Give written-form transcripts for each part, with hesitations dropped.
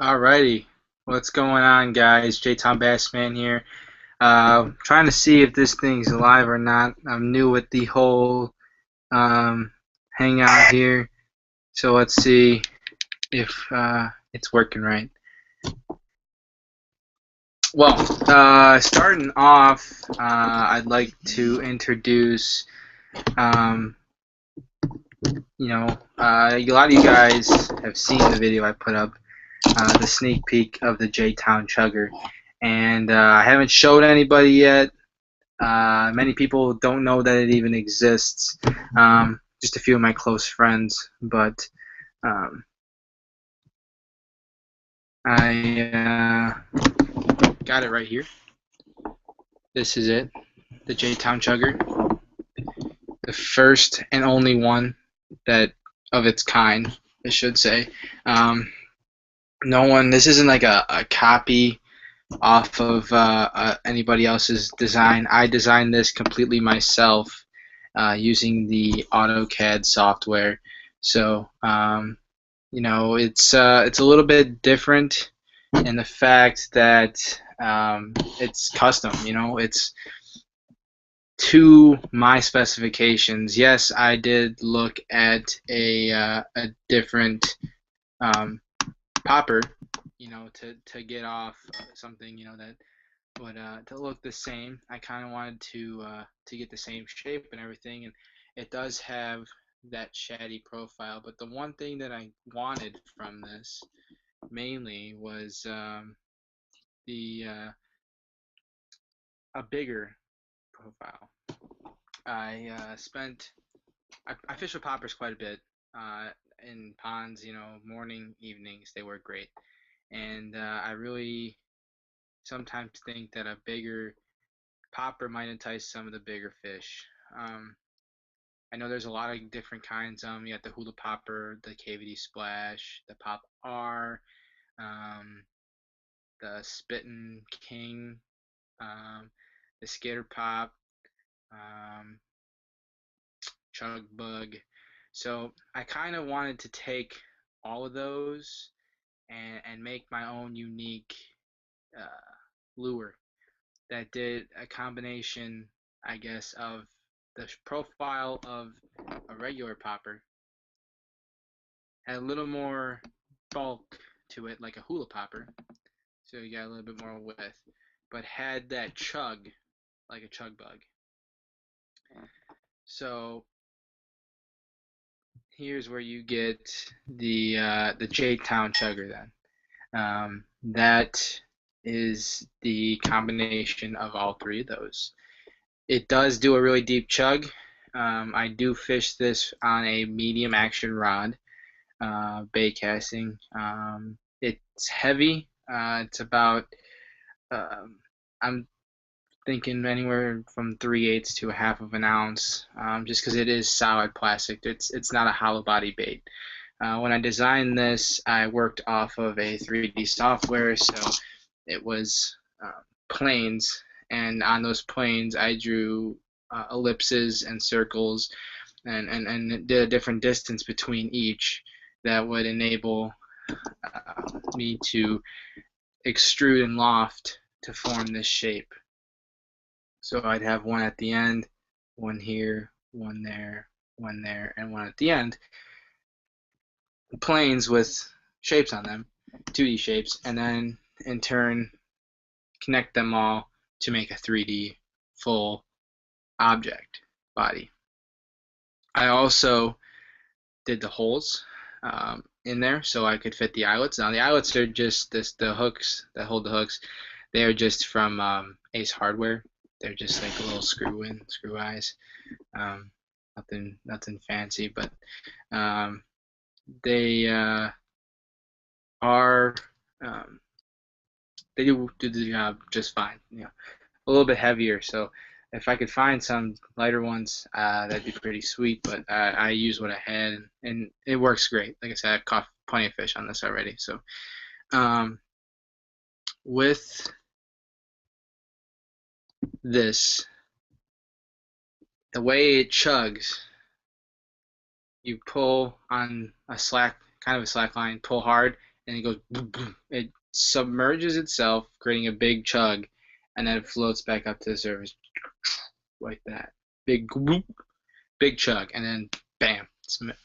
Alrighty, what's going on, guys? J-Tom Bassman here. Trying to see if this thing's alive or not. I'm new with the whole hangout here, so let's see if it's working right. Well, starting off, I'd like to introduce, um, a lot of you guys have seen the video I put up, the sneak peek of the J-Town Chugger, and I haven't showed anybody yet. Many people don't know that it even exists. Just a few of my close friends, but um, I got it right here. This is it, the J-Town Chugger, the first and only one that of its kind, I should say. No one. This isn't like a copy off of anybody else's design. I designed this completely myself using the AutoCAD software. So it's a little bit different in the fact that it's custom. It's to my specifications. Yes, I did look at a different um, popper, to get off something, that would to look the same. I kind of wanted to get the same shape and everything, and it does have that shaddy profile. But the one thing that I wanted from this mainly was the a bigger profile. I fish with poppers quite a bit in ponds. Morning, evenings, they work great, and I really sometimes think that a bigger popper might entice some of the bigger fish. I know there's a lot of different kinds. You got the hula popper, the KVD splash, the pop R, um, the spittin' king, the skater pop, um, chug bug. So I kind of wanted to take all of those and make my own unique uh, lure that did a combination, I guess, of the profile of a regular popper, had a little more bulk to it, like a hula popper, so you got a little bit more width, but had that chug, like a chug bug. So here's where you get the J-Town Chugger then. That is the combination of all three of those. It does do a really deep chug. I do fish this on a medium action rod, bait casting. It's heavy. It's about I'm thinking anywhere from 3/8 to a half of an ounce, just because it is solid plastic. It's not a hollow body bait. When I designed this, I worked off of a 3D software, so it was planes, and on those planes, I drew ellipses and circles, and did a different distance between each that would enable me to extrude and loft to form this shape. So I'd have one at the end, one here, one there, and one at the end. Planes with shapes on them, 2D shapes, and then in turn connect them all to make a 3D full object body. I also did the holes in there so I could fit the eyelets. Now the eyelets are just the hooks that hold the hooks. They are just from Ace Hardware. They're just like little screw eyes. Nothing fancy, but they are they do the job just fine. A little bit heavier, so if I could find some lighter ones, that'd be pretty sweet. But I use what I had, and it works great. Like I said, I've caught plenty of fish on this already. So with this, the way it chugs, you pull on a slack, kind of a slack line, pull hard, and it goes boom, boom. It submerges itself, creating a big chug, and then it floats back up to the surface like that. Big whoop, big chug, and then bam,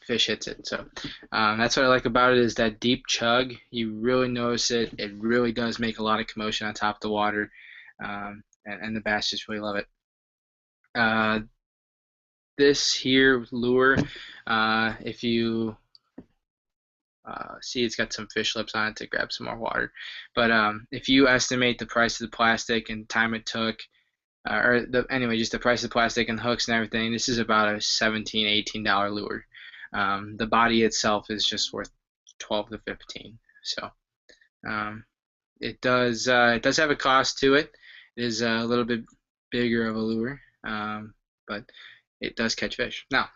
fish hits it. So that's what I like about it is that deep chug. You really notice it. It really does make a lot of commotion on top of the water, and the bass just really love it. Uh, this here lure, if you see, it's got some fish lips on it to grab some more water. But if you estimate the price of the plastic and time it took, anyway, just the price of the plastic and hooks and everything, this is about a 17, $18 lure. The body itself is just worth 12 to 15. So it does have a cost to it. It is a little bit bigger of a lure, but it does catch fish. Now,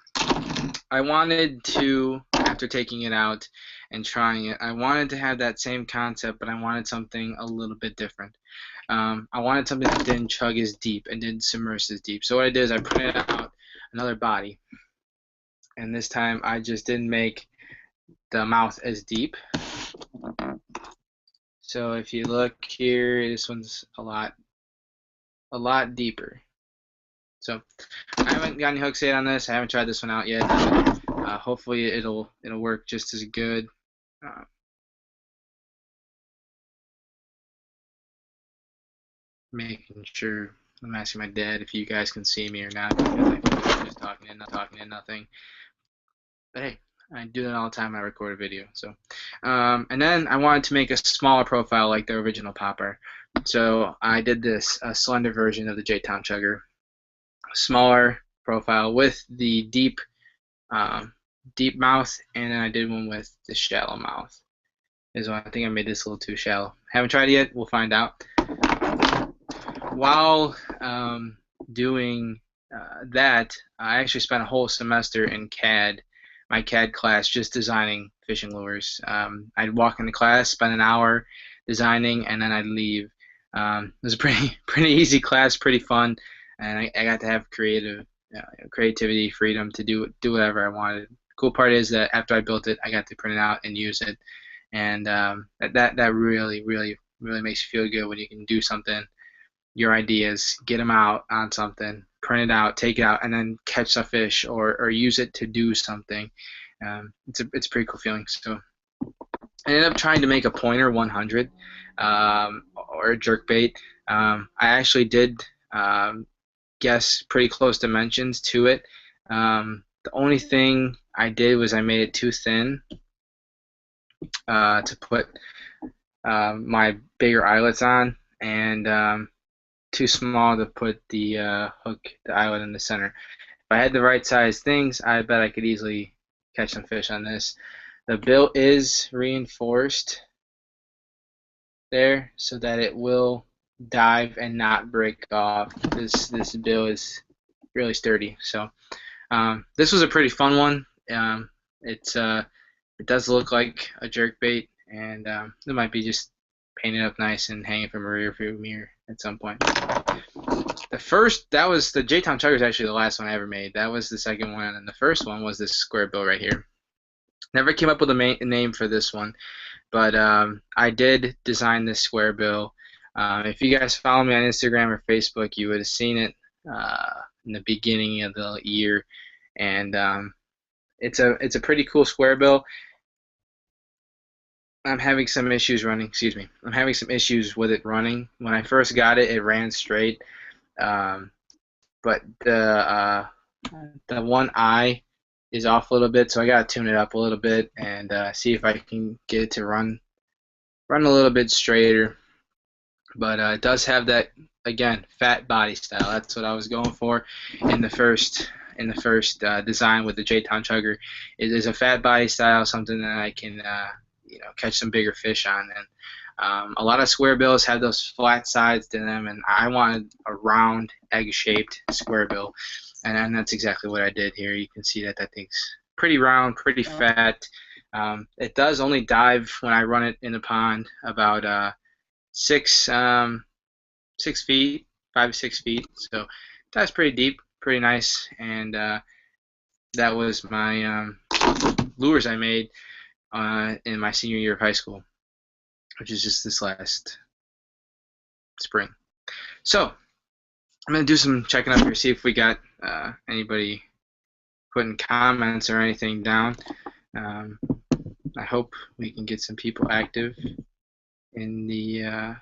I wanted to, after taking it out and trying it, I wanted to have that same concept, but I wanted something a little bit different. I wanted something that didn't chug as deep and didn't submerge as deep. So what I did is I printed out another body, and this time I just didn't make the mouth as deep. So if you look here, this one's a lot deeper. So I haven't got any hooks yet on this. I haven't tried this one out yet. Hopefully it'll work just as good. Making sure I'm asking my dad if you guys can see me or not because I'm just talking and nothing. But hey, I do that all the time when I record a video. So, and then I wanted to make a smaller profile like the original popper. So I did this, a slender version of the J-Town Chugger, smaller profile with the deep mouth, and then I did one with the shallow mouth. I think I made this a little too shallow. Haven't tried it yet. We'll find out. While doing that, I actually spent a whole semester in CAD, my CAD class, just designing fishing lures. I'd walk into class, spend an hour designing, and then I'd leave. It was a pretty easy class, pretty fun, and I got to have creativity, freedom to do whatever I wanted. Cool part is that after I built it, I got to print it out and use it, and that really makes you feel good when you can do something, your ideas, get them out on something, print it out, take it out, and then catch a fish or use it to do something. It's a pretty cool feeling. So I ended up trying to make a pointer 100 or a jerkbait. I actually did guess pretty close dimensions to it. The only thing I did was I made it too thin to put my bigger eyelets on, and too small to put the eyelet in the center. If I had the right size things, I bet I could easily catch some fish on this. The bill is reinforced there so that it will dive and not break off. This bill is really sturdy. So this was a pretty fun one. It does look like a jerkbait, and it might be just painted up nice and hanging from a rear view mirror at some point. That was the J-Town Chugger is actually the last one I ever made. That was the second one, and the first one was this square bill right here. Never came up with a name for this one, but I did design this square bill. If you guys follow me on Instagram or Facebook, you would have seen it in the beginning of the year, and it's a pretty cool square bill. I'm having some issues running. Excuse me. I'm having some issues with it running. When I first got it, it ran straight, but the one eye is off a little bit, so I gotta tune it up a little bit and see if I can get it to run a little bit straighter. But it does have that, again, fat body style. That's what I was going for in the first design with the J-Town Chugger. It is a fat body style, something that I can catch some bigger fish on. And a lot of square bills have those flat sides to them, and I wanted a round, egg-shaped square bill, and that's exactly what I did here. You can see that thing's pretty round, pretty fat. It does only dive when I run it in the pond about 6 feet, 5 to 6 feet. So that's pretty deep, pretty nice, and that was my lures I made in my senior year of high school. which is just this last spring. So I'm gonna do some checking up here, see if we got anybody putting comments or anything down. Um, I hope we can get some people active in the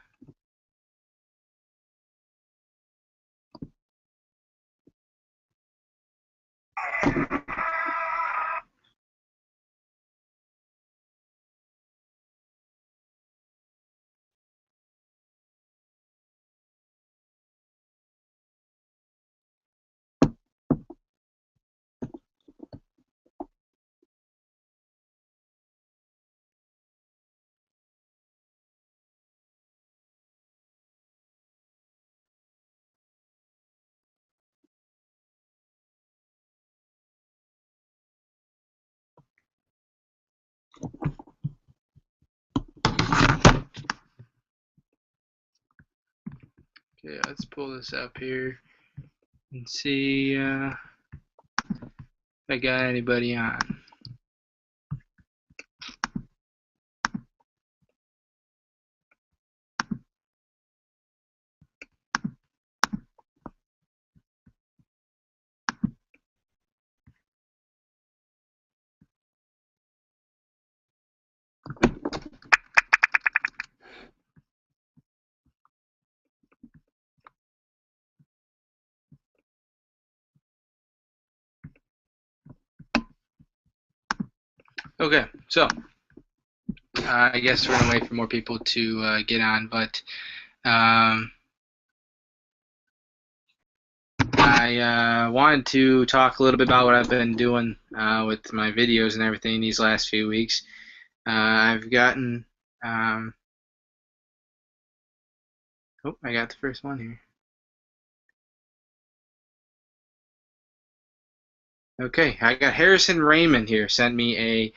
okay, let's pull this up here and see if I got anybody on. Okay, so I guess we're gonna wait for more people to get on, but I wanted to talk a little bit about what I've been doing with my videos and everything these last few weeks. I've gotten, oh, I got the first one here. Okay, I got Harrison Raymond here. Sent me a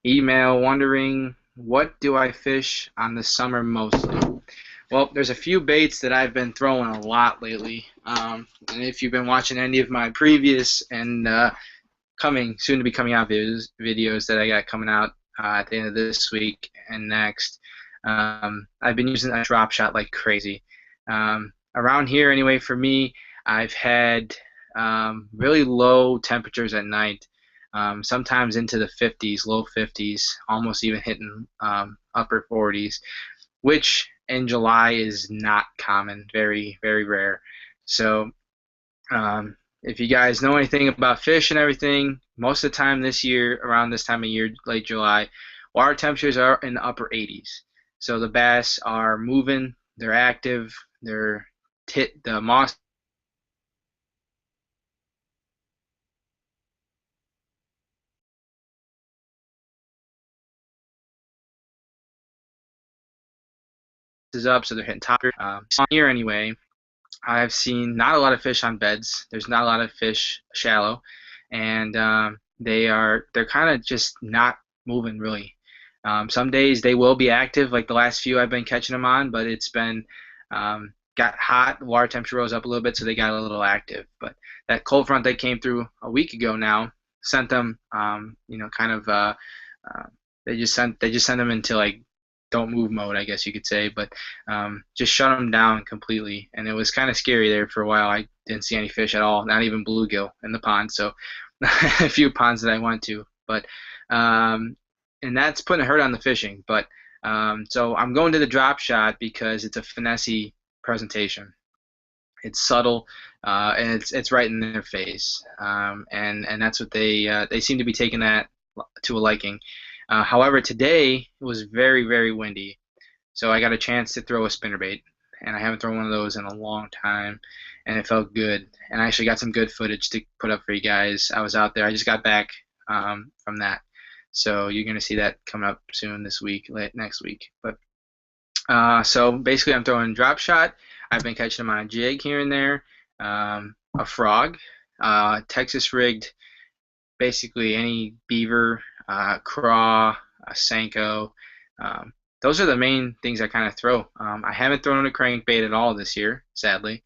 email wondering what do I fish on the summer mostly. Well, there's a few baits that I've been throwing a lot lately. And if you've been watching any of my previous and coming soon to be coming out videos that I got coming out at the end of this week and next, I've been using a drop shot like crazy. Around here, anyway, for me, I've had really low temperatures at night. Sometimes into the 50s, low 50s, almost even hitting upper 40s, which in July is not common, very, very rare. So if you guys know anything about fish and everything, most of the time this year, around this time of year, late July, water temperatures are in the upper 80s. So the bass are moving, they're active, the moss is up, so they're hitting top. Here anyway, I've seen not a lot of fish on beds. There's not a lot of fish shallow, and they're kind of just not moving really. Some days they will be active, like the last few I've been catching them on, but it's been got hot, the water temperature rose up a little bit, so they got a little active. But that cold front that came through a week ago now sent them, kind of they just sent them into like don't move mode, I guess you could say, but just shut them down completely. And it was kind of scary there for a while. I didn't see any fish at all, not even bluegill in the pond. So a few ponds that I went to, but and that's putting a hurt on the fishing. But so I'm going to the drop shot because it's a finessey presentation. It's subtle, and it's right in their face, and that's what they seem to be taking that to a liking. However, today it was very, very windy, so I got a chance to throw a spinnerbait, and I haven't thrown one of those in a long time, and it felt good. And I actually got some good footage to put up for you guys. I was out there. I just got back from that, so you're gonna see that coming up soon this week, late next week. But so basically, I'm throwing drop shot. I've been catching them on a jig here and there, a frog, Texas rigged, basically any beaver, craw, a Senko. Um, those are the main things I kind of throw. I haven't thrown a crankbait at all this year, sadly.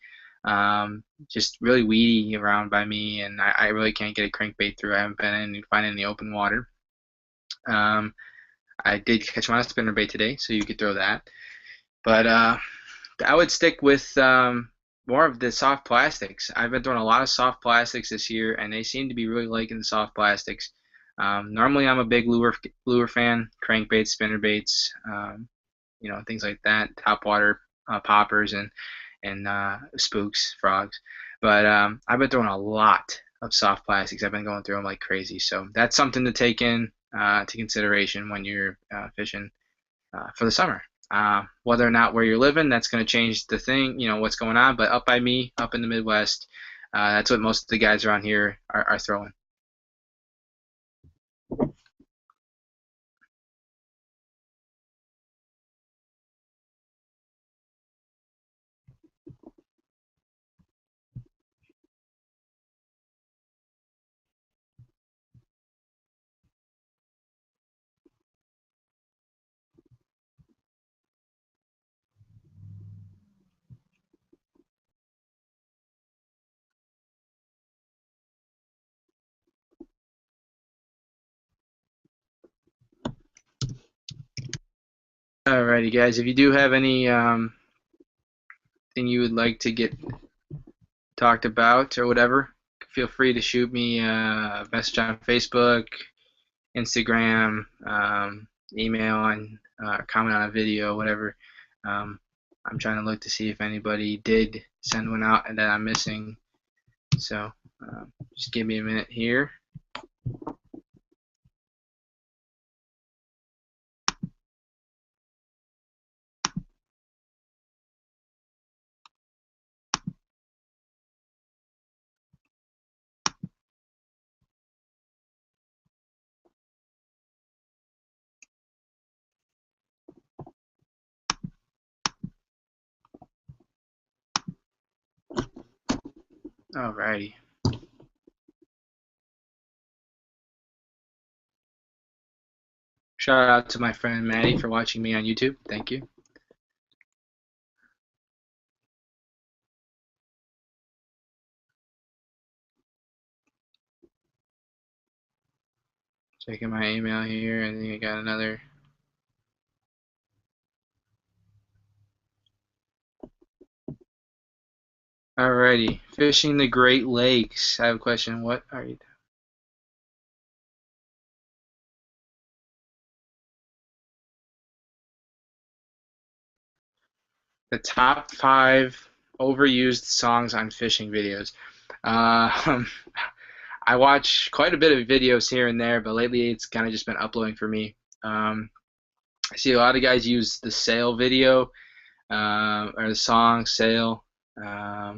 Just really weedy around by me, and I really can't get a crankbait through. I haven't been finding any open water. Um, I did catch my spinnerbait today, so you could throw that. But I would stick with more of the soft plastics. I've been throwing a lot of soft plastics this year, and they seem to be really liking the soft plastics. Normally, I'm a big lure fan, crankbaits, spinnerbaits, things like that, topwater poppers and spooks, frogs. But I've been throwing a lot of soft plastics. I've been going through them like crazy. So that's something to take in to consideration when you're fishing for the summer. Whether or not where you're living, that's going to change the thing, what's going on. But up by me, up in the Midwest, that's what most of the guys around here are throwing. Alrighty, guys. If you do have any thing you would like to get talked about or whatever, feel free to shoot me a message on Facebook, Instagram, email, and comment on a video, whatever. Um, I'm trying to look to see if anybody did send one out and that I'm missing. So just give me a minute here. Alrighty. Shout out to my friend Maddie for watching me on YouTube. Thank you. Checking my email here. I think I got another. Alrighty. Fishing the Great Lakes. I have a question. What are you? The top 5 overused songs on fishing videos. Uh, I watch quite a bit of videos here and there, but lately it's kind of just been uploading for me. Um, I see a lot of guys use the sail video or the song sail. I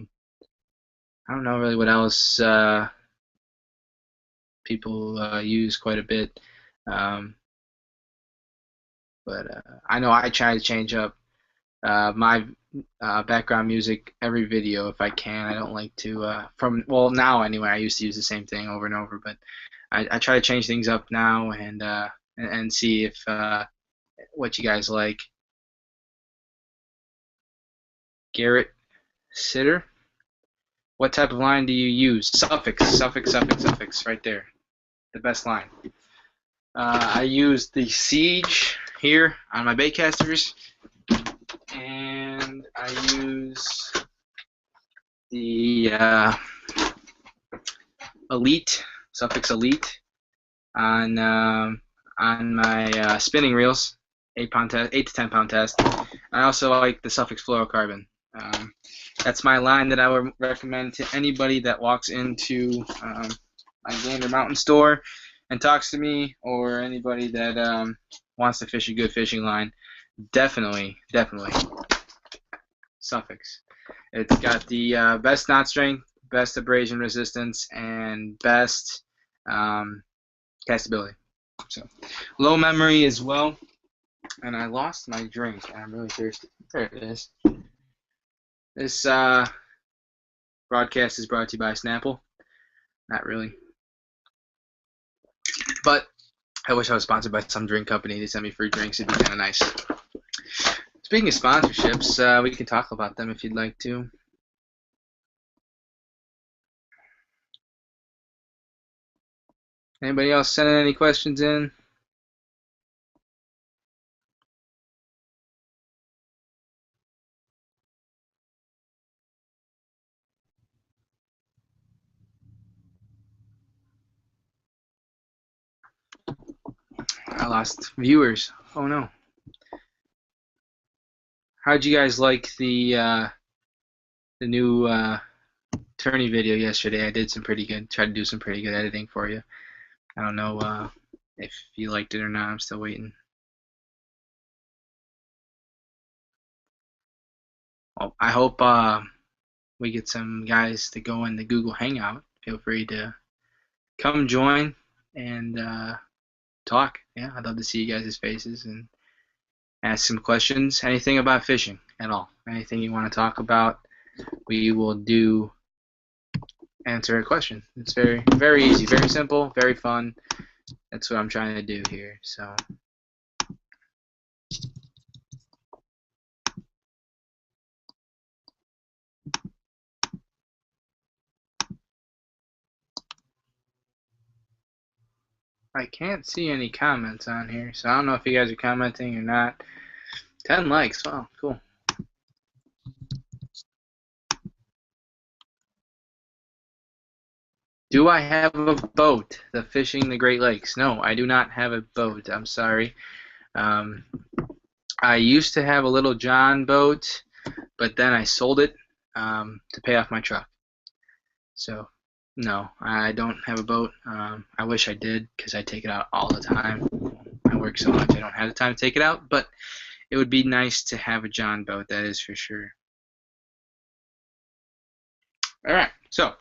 don't know really what else people use quite a bit, um, but I know I try to change up my background music every video if I can. I don't like to well now anyway. I used to use the same thing over and over, but I try to change things up now and see if what you guys like. Garrett Sitter, what type of line do you use? Suffix, suffix, suffix, suffix, right there. The best line. I use the Siege here on my baitcasters, and I use the Elite, suffix Elite, on my spinning reels, 8 pound test, 8 to 10 pound test. I also like the suffix fluorocarbon. That's my line that I would recommend to anybody that walks into my Gander Mountain store and talks to me, or anybody that wants to fish a good fishing line. Definitely, definitely suffix. It's got the best knot strength, best abrasion resistance, and best castability. So low memory as well. And I lost my drink. I'm really thirsty. There it is. This broadcast is brought to you by Snapple. Not really. But I wish I was sponsored by some drink company. They send me free drinks. It'd be kind of nice. Speaking of sponsorships, we can talk about them if you'd like to. Anybody else sending any questions in? I lost viewers. Oh no. How'd you guys like the new tourney video yesterday? I did some pretty good. Tried to do some pretty good editing for you. I don't know if you liked it or not. I'm still waiting. Well, I hope we get some guys to go in the Google Hangout. Feel free to come join and talk. Yeah, I'd love to see you guys' faces and ask some questions. Anything about fishing at all. Anything you want to talk about, we will do answer a question. It's very, very easy, very simple, very fun. That's what I'm trying to do here. So I can't see any comments on here, so I don't know if you guys are commenting or not. 10 likes. Wow, cool. Do I have a boat? The fishing the Great Lakes? No, I do not have a boat. I'm sorry. I used to have a little John boat, but then I sold it to pay off my truck. So, no, I don't have a boat. I wish I did because I take it out all the time. I work so much I don't have the time to take it out, but it would be nice to have a John boat, that is for sure. All right, so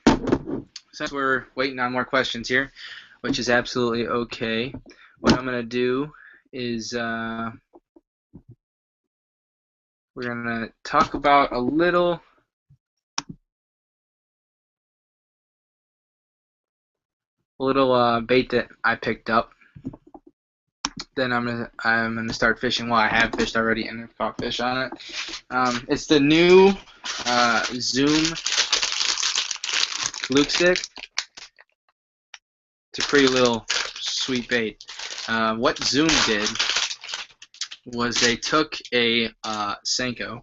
since we're waiting on more questions here, which is absolutely okay, what I'm going to do is we're going to talk about a little bait that I picked up. Then I'm gonna start fishing. Well, I have fished already and I've caught fish on it. It's the new Zoom fluke stick. It's a pretty little sweet bait. What Zoom did was they took a Senko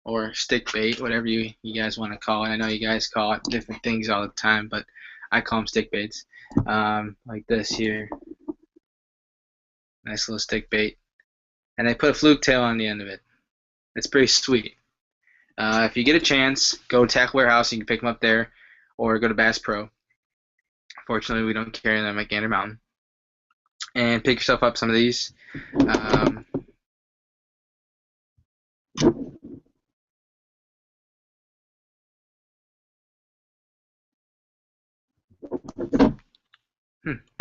or stick bait, whatever you guys want to call it. I know you guys call it different things all the time, but I call them stick baits. Like this here. Nice little stick bait. And they put a fluke tail on the end of it. It's pretty sweet. If you get a chance, go to Tackle Warehouse. You can pick them up there, or go to Bass Pro. Fortunately, we don't carry them at Gander Mountain. And pick yourself up some of these.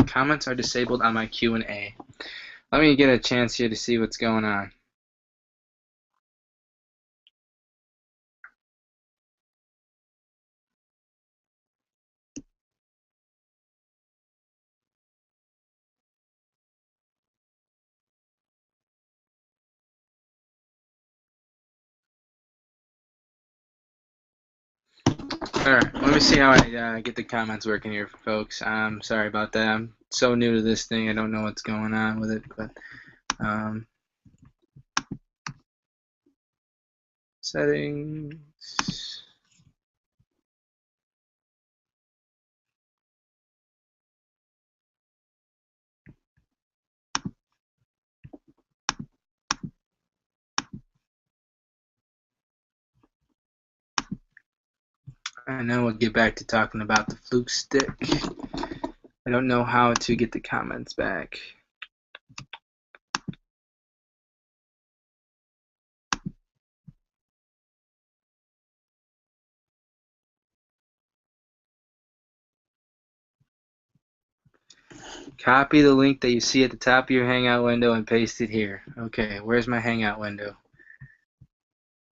Comments are disabled on my Q&A. Let me get a chance here to see what's going on. Alright, let me see how I get the comments working here, folks. Sorry about that. I'm so new to this thing, I don't know what's going on with it, but settings. I know we'll get back to talking about the fluke stick. I don't know how to get the comments back. Copy the link that you see at the top of your Hangout window and paste it here. Okay, where's my Hangout window?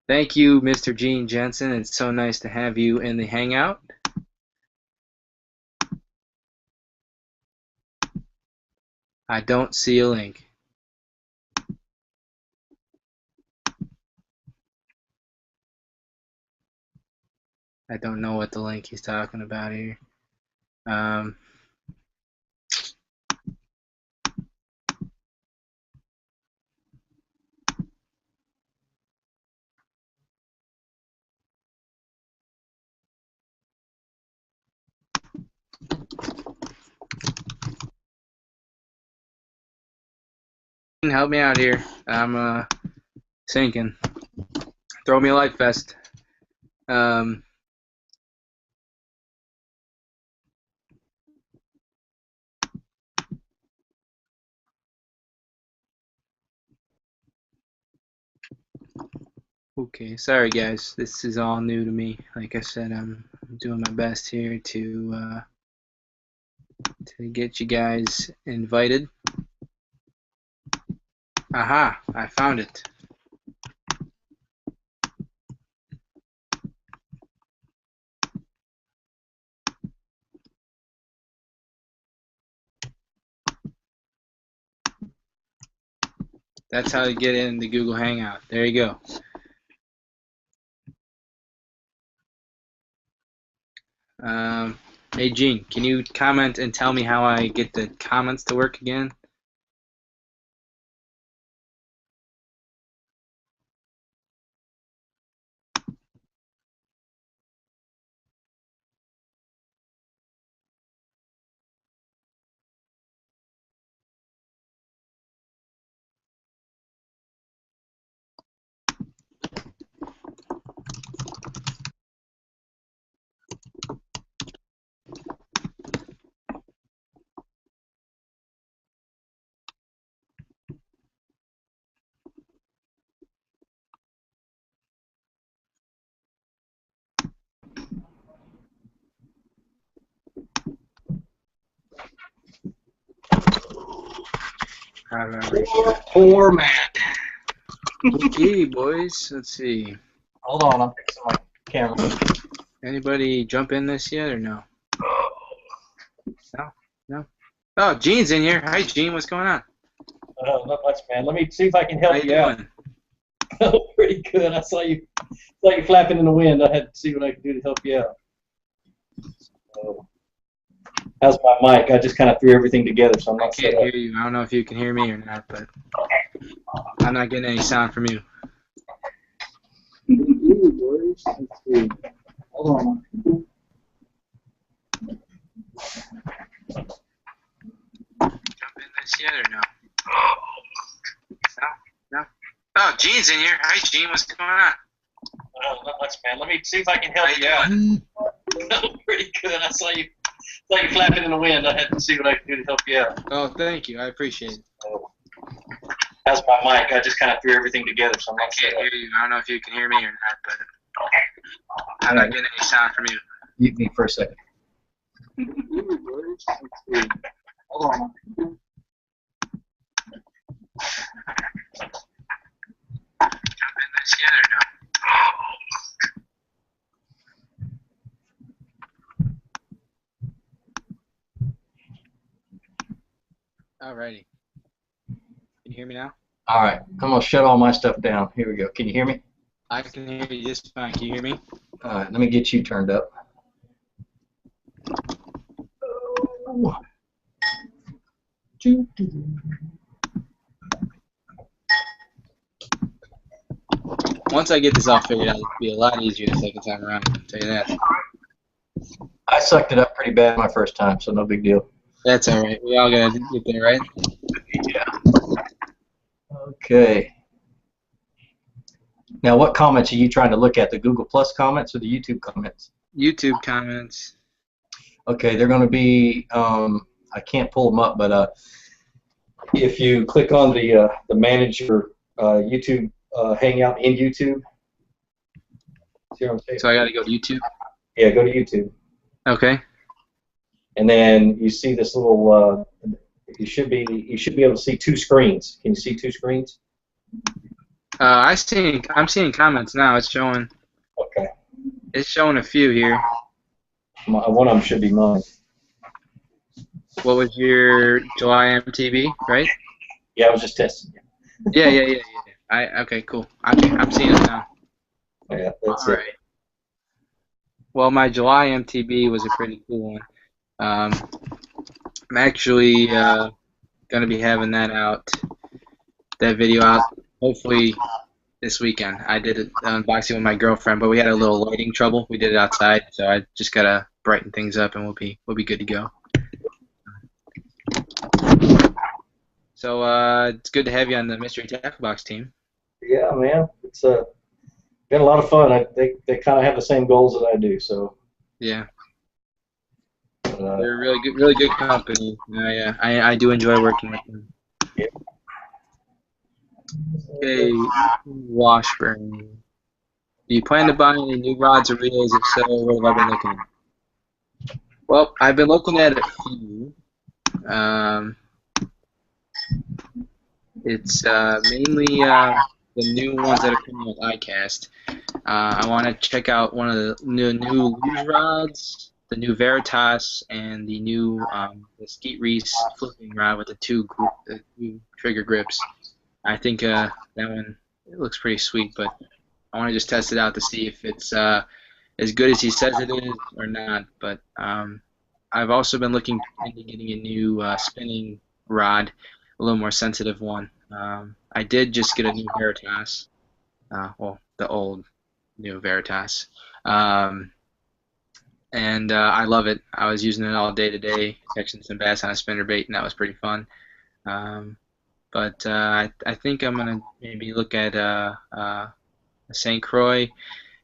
Thank you, Mr. Gene Jensen. It's so nice to have you in the Hangout. I don't see a link. I don't know what the link he's talking about here. help me out here. I'm sinking. Throw me a life vest. Um, okay, sorry guys. This is all new to me. Like I said, I'm doing my best here to get you guys invited. Aha, I found it. That's how you get in the Google Hangout. There you go. Hey Gene, can you comment and tell me how I get the comments to work again? Poor Matt. Okay, boys. Let's see. Hold on, I'm fixing my camera. Anybody jump in this yet or no? No? No? Oh, Gene's in here. Hi, Gene. What's going on? Not much, man. Let me see if I can How help you you out. doing? Oh, pretty good. I saw you flapping in the wind. I had to see what I could do to help you out. So, how's my mic? I just kind of threw everything together, so I'm I not can't set up. hear you. I don't know if you can hear me or not, but I'm not getting any sound from you. Let's see. Hold on. Jump in this yet or no? No? No? Oh, Gene's in here. Hi, Gene. What's going on? Not much, man. Let me see if I can help How you you out. doing? Oh, pretty good. I saw you flapping in the wind. I had to see what I could do to help you out. Oh, thank you. I appreciate it. So, how's my mic? I just kind of threw everything together, so I'm I not set can't up. hear you. I don't know if you can hear me or not, but I'm not getting any sound from you. Mute me for a second. Let's see. Hold on. Jump in this yet or no? Alrighty. Can you hear me now? All right, I'm gonna shut all my stuff down. Here we go. Can you hear me? I can hear you just fine. Can you hear me? All right, let me get you turned up. Once I get this all figured out, it'll be a lot easier the second time around. I'll tell you that. I sucked it up pretty bad my first time, so no big deal. That's alright. We all gotta get there, right? Yeah. Okay. Now, what comments are you trying to look at? The Google Plus comments or the YouTube comments? YouTube comments. Okay, they're going to be. I can't pull them up, but if you click on the manage your YouTube Hangout in YouTube, see what I'm saying? So I gotta go to YouTube. Yeah, go to YouTube, Okay. and then you see this little. You should be able to see two screens. Can you see two screens? I'm seeing comments now. It's showing. Okay. It's showing a few here. One of them should be mine. What was your July MTV, right? Yeah, I was just testing you. Yeah. Okay, cool. I'm seeing it now. Yeah, that's All it. right. Well, my July MTV was a pretty cool one. I'm actually gonna be having that video out, hopefully this weekend. I did it unboxing with my girlfriend, but we had a little lighting trouble. We did it outside, so I just gotta brighten things up, and we'll be good to go. So it's good to have you on the Mystery Tackle Box team. Yeah, man, it's been a lot of fun. They kind of have the same goals that I do, so Yeah, uh, they're really good company. I do enjoy working with them. yeah. Okay, Washburn. Do you plan to buy any new rods or reels? If so, what have I been looking at? Well, I've been looking at a few. Um, it's mainly the new ones that are coming with iCast. I want to check out one of the new luge rods, the new Veritas, and the Skeet Reese flipping rod with the two trigger grips. I think that one it looks pretty sweet, but I want to just test it out to see if it's as good as he says it is or not. But I've also been looking into getting a new spinning rod, a little more sensitive one. I did just get a new Veritas, well, the old new Veritas. Um, and I love it. I was using it all day today, catching some bass on a spinnerbait, and that was pretty fun. Um, but I think I'm gonna maybe look at a St. Croix,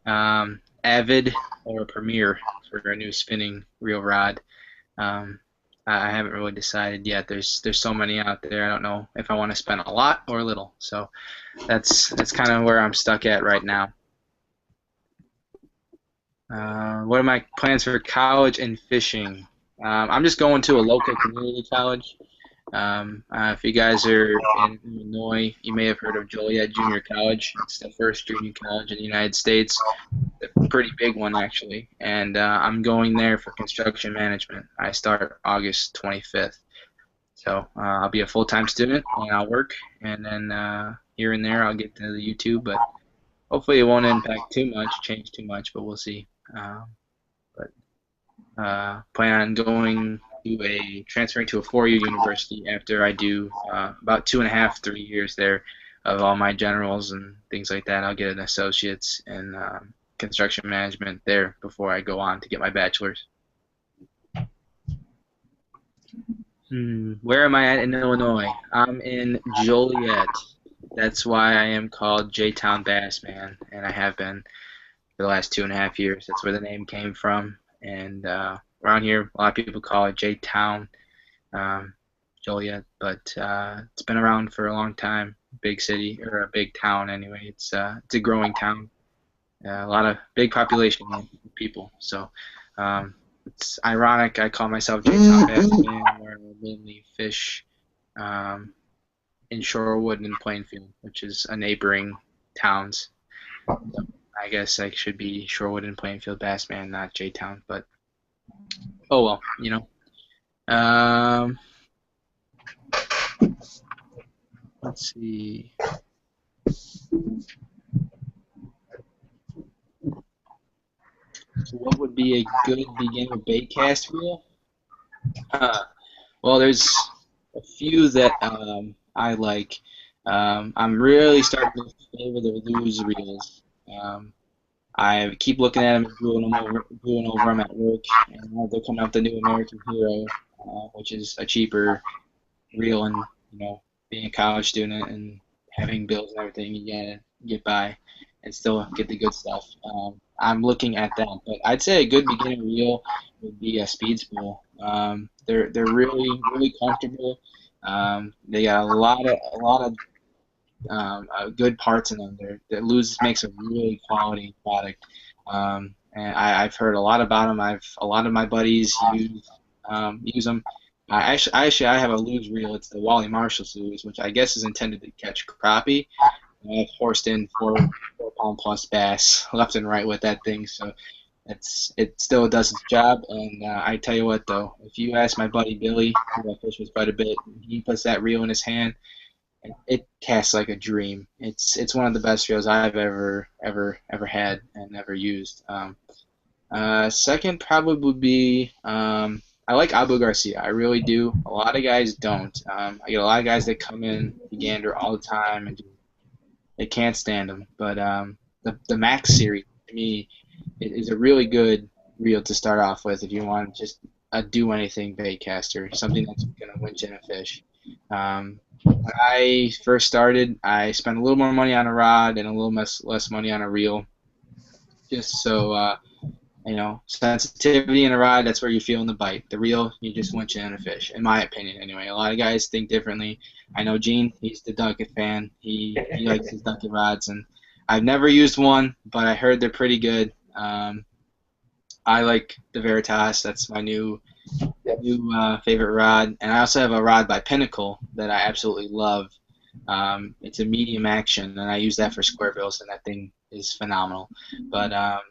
Avid, or a Premier for a new spinning reel rod. Um, I haven't really decided yet. There's so many out there. I don't know if I want to spend a lot or a little. So that's kind of where I'm stuck at right now. What are my plans for college and fishing? I'm just going to a local community college. If you guys are in Illinois, you may have heard of Joliet Junior College. It's the first junior college in the United States, a pretty big one actually. And I'm going there for construction management. I start August 25th. So I'll be a full-time student and I'll work, and then here and there I'll get to the YouTube, but hopefully it won't impact too much, change too much, but we'll see. But plan on going to a transferring to a four-year university after I do about 2.5, 3 years there of all my generals and things like that. I'll get an associate's in construction management there before I go on to get my bachelor's. Where am I at in Illinois? I'm in Joliet. That's why I am called J-Town Bass Man, and I have been for the last 2.5 years. That's where the name came from. And around here, a lot of people call it J-Town, um, Joliet, but it's been around for a long time. Big city or a big town anyway. It's a growing town. A lot of big population of people. So um, it's ironic. I call myself J-Town Bassman, where I mainly fish um, in Shorewood and Plainfield, which is a neighboring towns. So I guess I should be Shorewood and Plainfield Bassman, not J-Town. But oh well, you know. Um, let's see. So what would be a good beginner bait cast reel? Well, there's a few that I like. I'm really starting to favor the loose reels. Um, I keep looking at them and viewing over them at work, and now they're coming out with the new American Hero, which is a cheaper reel. And being a college student and having bills and everything, you gotta get by and still get the good stuff. I'm looking at that, but I'd say a good beginner reel would be a speed spool. They're really comfortable. They got a lot of good parts in them. The Luz makes a really quality product, and I've heard a lot about them. A lot of my buddies use them. I have a Luz reel. It's the Wally Marshall's Luz, which I guess is intended to catch crappie. I've horsed in 4 pound plus bass left and right with that thing, so it still does its job. And I tell you what, though, if you ask my buddy Billy, who I fish with quite a bit, he puts that reel in his hand, it casts like a dream. It's one of the best reels I've ever had and ever used. Second probably would be I like Abu Garcia. I really do. A lot of guys don't. I get a lot of guys that come in to gander all the time and they can't stand them. But the Max series to me is a really good reel to start off with if you want just a do anything bait caster, something that's gonna winch in a fish. When I first started, I spent a little more money on a rod and a little less money on a reel, just so sensitivity in a rod, that's where you're feeling the bite. The reel, you just winch in a fish, in my opinion, anyway. A lot of guys think differently. I know Gene, he's the Duckett fan. He likes his Duckett rods, and I've never used one, but I heard they're pretty good. I like the Veritas. That's my Yep. new favorite rod, and I also have a rod by Pinnacle that I absolutely love. It's a medium action, and I use that for square bills, and that thing is phenomenal. But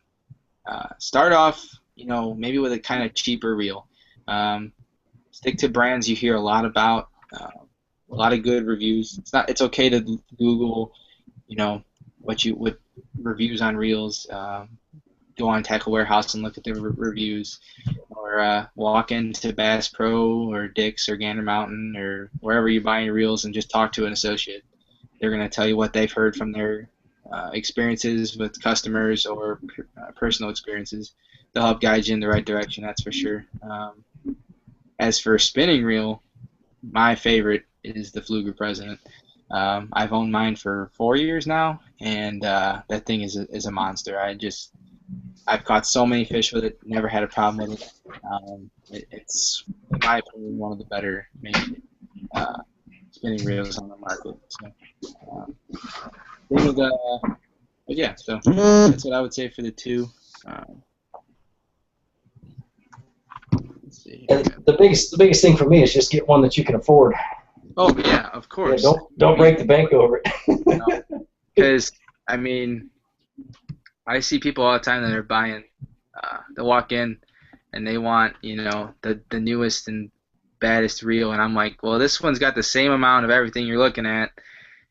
start off, maybe with a kind of cheaper reel. Um, Stick to brands you hear a lot about, a lot of good reviews. It's okay to Google, you know, what reviews on reels. Go on Tackle Warehouse and look at the reviews, or walk into Bass Pro or Dick's or Gander Mountain or wherever you buy your reels and just talk to an associate. They're going to tell you what they've heard from their experiences with customers or personal experiences. They'll help guide you in the right direction, that's for sure. As for spinning reel, my favorite is the Fluger President. I've owned mine for 4 years now, and that thing is a monster. I've caught so many fish with it, never had a problem with it. It's, in my opinion, one of the better maybe spinning reels on the market. So, um, thing with, but yeah, so that's what I would say for the two. Um, let's see here. And the biggest thing for me is just get one that you can afford. Oh yeah, of Yeah, course. don't break the bank over it. Because I mean, I see people all the time that are buying. They walk in and they want, the newest and baddest reel, and I'm like, well, this one's got the same amount of everything you're looking at,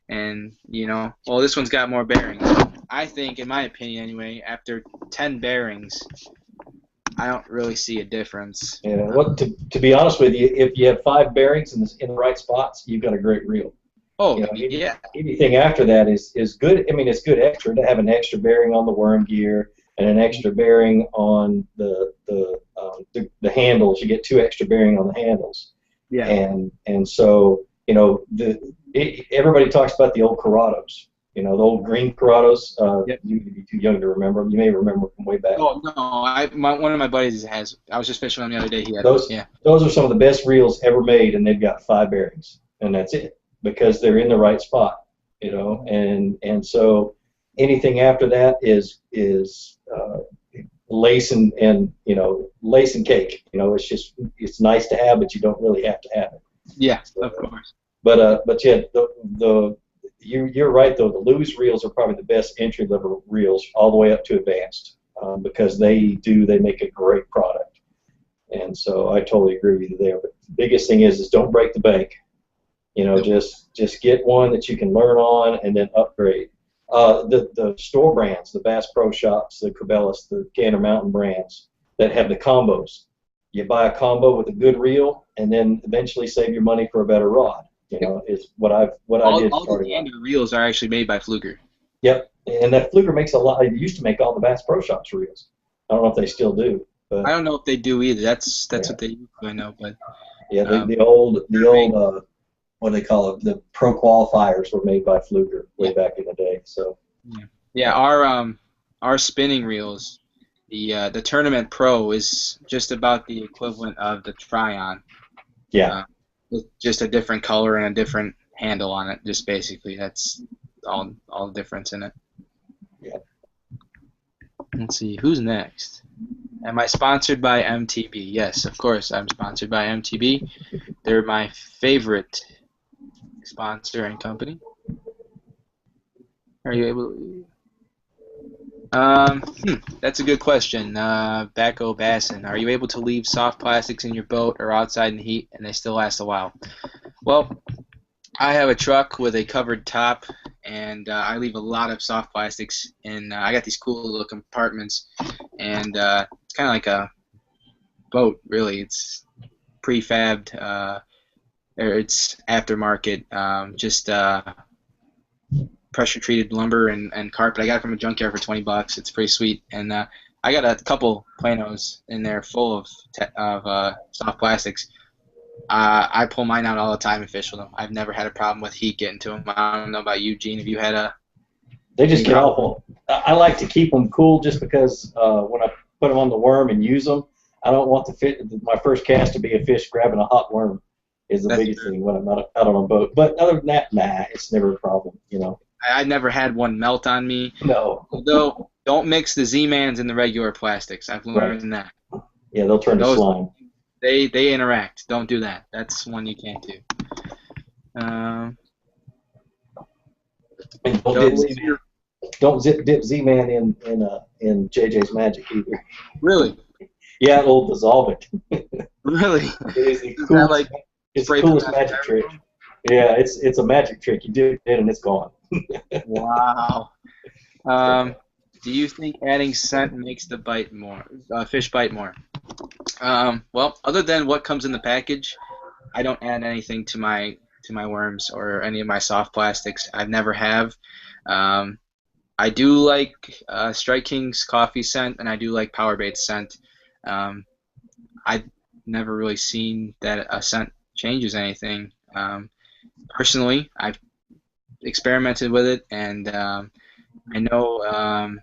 and well, this one's got more bearings. I think, in my opinion, anyway, after 10 bearings, I don't really see a difference. Yeah. What to be honest with you, if you have 5 bearings in the right spots, you've got a great reel. Oh You know, yeah, anything after that is good. I mean, it's good extra to have an extra bearing on the worm gear and an extra bearing on the handles. You get 2 extra bearing on the handles, yeah. and so everybody talks about the old Corrados. The old green Corrados. Yep. You may be too young to remember them. You may remember from way back. Oh no, one of my buddies has. I was just fishing with him the other day. He had. Those Yeah. those are some of the best reels ever made, and they've got 5 bearings, and that's it because they're in the right spot, and so anything after that is lace lace and cake. It's nice to have, but you don't really have to have it. Yeah, So, of course. but yeah, you're right though. The Lewis reels are probably the best entry level reels, all the way up to advanced, because they make a great product. And so I totally agree with you there. But the biggest thing is don't break the bank. Nope. Just get one that you can learn on and then upgrade. The store brands, the Bass Pro Shops, the Cabela's, the Gander Mountain brands that have the combos. You buy a combo with a good reel, and then eventually save your money for a better rod. Is what I did All the starting out. Gander reels are actually made by Fluger. Yep, and that Fluker makes a lot. They used to make all the Bass Pro Shops reels. I don't know if they still do, but I don't know if they do either. That's yeah. what they used to, I know, but Yeah, the old what do they call it? The Pro Qualifiers were made by Fluker way back in the day. So yeah, our spinning reels, the Tournament Pro is just about the equivalent of the Tryon. yeah, With just a different color and a different handle on it. Just basically, that's all the difference in it. yeah. Let's see, who's next? Am I sponsored by MTB? Yes, of course, I'm sponsored by MTB. They're my favorite sponsor and company. Are you able to? That's a good question. Backo Bassin, are you able to leave soft plastics in your boat or outside in the heat and they still last a while? Well, I have a truck with a covered top, and I leave a lot of soft plastics in. I got these cool little compartments, and it's kind of like a boat, really. It's prefabbed, or it's aftermarket, just pressure treated lumber and carpet. I got it from a junkyard for $20. It's pretty sweet, and I got a couple planos in there full of soft plastics. I pull mine out all the time and fish with them. I've never had a problem with heat getting to them. I don't know about you, Gene. Have you had They just any get problem? awful. I like to keep them cool just because when I put them on the worm and use them, I don't want the fit. My first cast to be a fish grabbing a hot worm is the That's biggest true. thing when I'm out on a boat. But other than that, nah, it's never a problem. You know, I never had one melt on me. no, Although, don't mix the Z-Mans and the regular plastics. I've right? learned that. Yeah, they'll turn to Those slime. they interact. Don't do that. That's one you can't do. Um, And don't so dip what's Z your don't zip dip Z Man in JJ's Magic either. really Yeah, it'll dissolve it. really It is the is that coolest. like It's the spray paint coolest on magic trick. styrofoam? Yeah, it's a magic trick. You dip it in and it's gone. Wow. Um, do you think adding scent makes the bite more, fish bite more? Well, other than what comes in the package, I don't add anything to my worms or any of my soft plastics. I've never have. Um, I do like Strike King's coffee scent, and I do like Power Bait's scent. Um, I've never really seen that a scent changes anything. Personally, I've experimented with it, and I know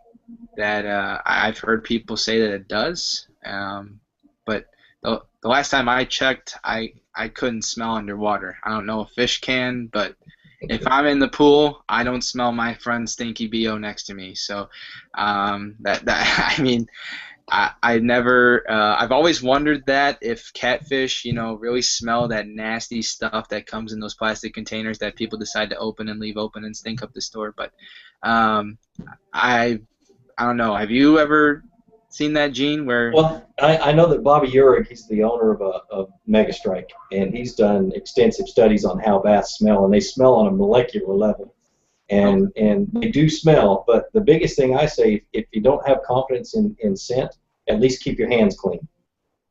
that I've heard people say that it does. But the last time I checked, I couldn't smell underwater. I don't know if fish can, but if I'm in the pool, I don't smell my friend Stinky Bo next to me. So that I mean, I never I've always wondered that if catfish, really smell that nasty stuff that comes in those plastic containers that people decide to open and leave open and stink up the store. But um, I I don't know. Have you ever seen that, Gene? Where Well, I know that Bobby Urich, he's the owner of Mega Strike, and he's done extensive studies on how bass smell, and they smell on a molecular level. okay, And they do smell, but the biggest thing I say, if you don't have confidence in scent, at least keep your hands clean.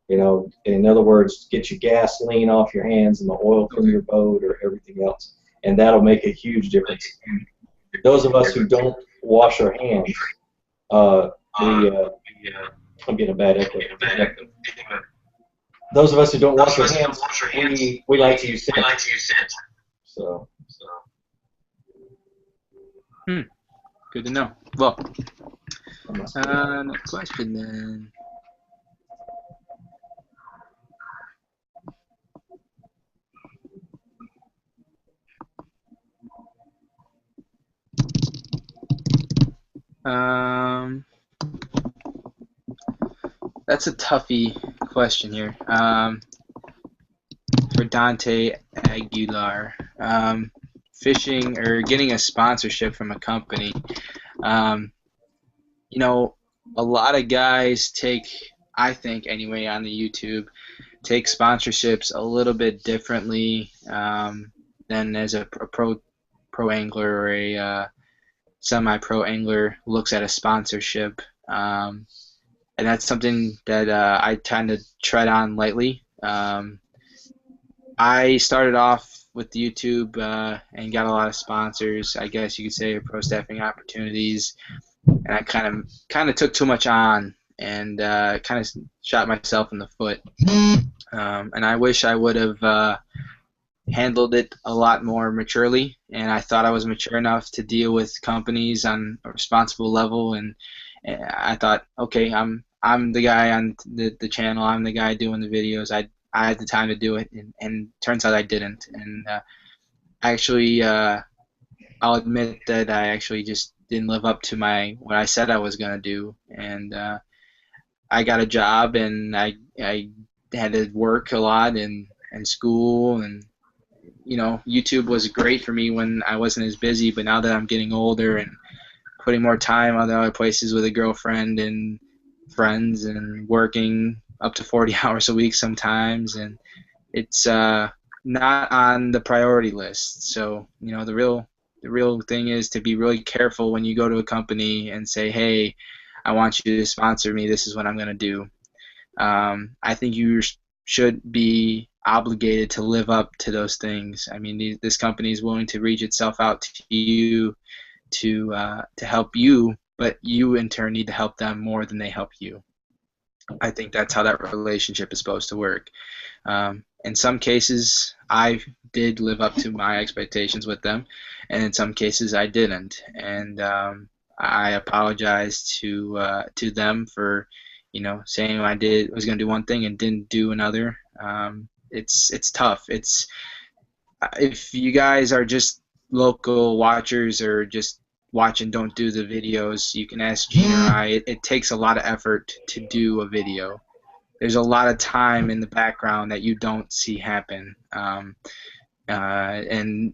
You know, in other words, get your gasoline off your hands and the oil from okay, your boat or everything else, and that'll make a huge difference. Those of us who don't wash our hands, we I'm getting a bad echo. Anyway, those of us who don't wash our hands, we like to use scent. So hmm, good to know. Well, that must be it. next question then. Um, that's a toughie question here. For Dante Aguilar, fishing or getting a sponsorship from a company. Um, you know, a lot of guys take, I think anyway, on the YouTube, take sponsorships a little bit differently than as a pro angler or a semi-pro angler looks at a sponsorship. And that's something that I tend to tread on lightly. I started off with YouTube and got a lot of sponsors. I guess you could say pro staffing opportunities, and I kind of took too much on and kind of shot myself in the foot. And I wish I would have handled it a lot more maturely. And I thought I was mature enough to deal with companies on a responsible level. And I thought, okay, I'm the guy on the channel. I'm the guy doing the videos. I had the time to do it, and turns out I didn't. And actually, I'll admit that I actually just didn't live up to my what I said I was gonna do. And I got a job, and I had to work a lot and school, and YouTube was great for me when I wasn't as busy. But now that I'm getting older and putting more time on the other places with a girlfriend and friends and working up to 40 hours a week sometimes, and it's not on the priority list. So the real thing is to be really careful when you go to a company and say, hey, I want you to sponsor me. This is what I'm going to do. I think you should be obligated to live up to those things. I mean, this company is willing to reach itself out to you to help you, but you in turn need to help them more than they help you. I think that's how that relationship is supposed to work. In some cases, I did live up to my expectations with them, and in some cases, I didn't. And I apologize to them for, saying I did was going to do one thing and didn't do another. It's tough. It's if you guys are just local watchers or just watch and don't do the videos, you can ask Gene or I. It takes a lot of effort to do a video. There's a lot of time in the background that you don't see happen. And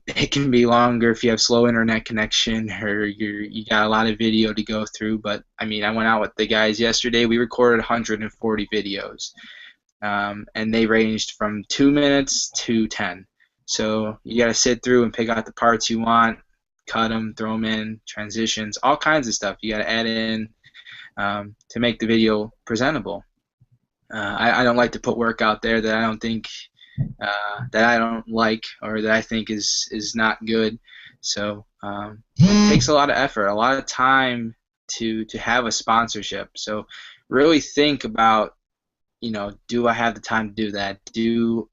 it can be longer if you have slow internet connection or you got a lot of video to go through. But I mean, I went out with the guys yesterday. We recorded 140 videos, and they ranged from 2 minutes to 10. So you got to sit through and pick out the parts you want, cut them, throw them in, transitions, all kinds of stuff. You got to add in to make the video presentable. I don't like to put work out there that I don't think that I don't like or that I think is not good. So it takes a lot of effort, a lot of time to have a sponsorship. So really think about, do I have the time to do that?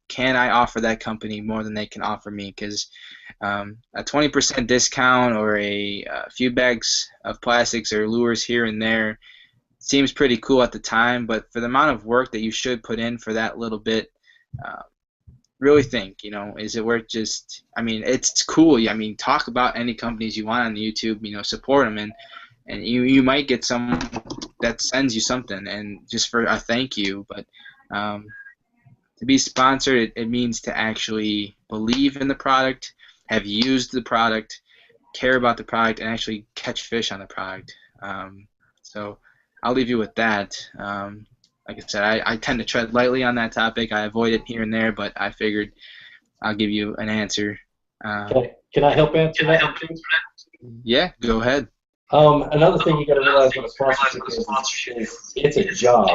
Can I offer that company more than they can offer me? Because a 20% discount or a few bags of plastics or lures here and there seems pretty cool at the time, but for the amount of work that you should put in for that little bit, uh, really think, is it worth just, I mean, it's cool. I mean, talk about any companies you want on YouTube, support them, and you might get someone that sends you something and just for a thank you, but um, to be sponsored, it means to actually believe in the product, have used the product, care about the product, and actually catch fish on the product. So I'll leave you with that. Like I said, I tend to tread lightly on that topic. I avoid it here and there, but I figured I'll give you an answer. Can I help answer that? Yeah, go ahead. Another thing you got to realize what a sponsorship is it's a job. A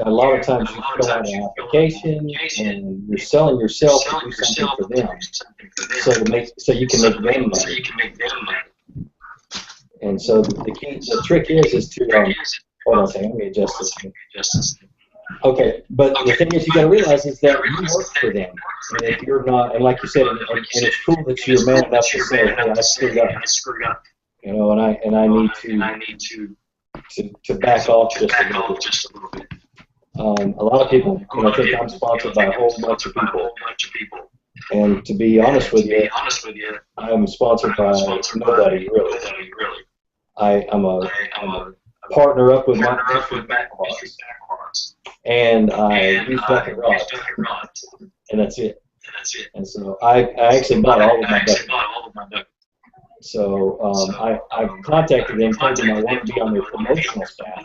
lot of times you fill out an application and you're selling yourself to do something for them, so you can make them money. And so the trick is to hold on a second, let me adjust this. Okay, but the thing is, you got to realize is that you work for them, and if you're not, and like you said, and it's cool that you're man enough to say, hey, I screwed up, and I need to back off just a little bit. A lot of people, think I'm sponsored by a whole bunch of people, and to be honest with you, I'm sponsored by nobody really. I'm a partner up with my backboards, and I use bucket rods, and that's it. And so I actually bought all of my buckets. So I contacted them, told them I wanted to be on their promotional staff,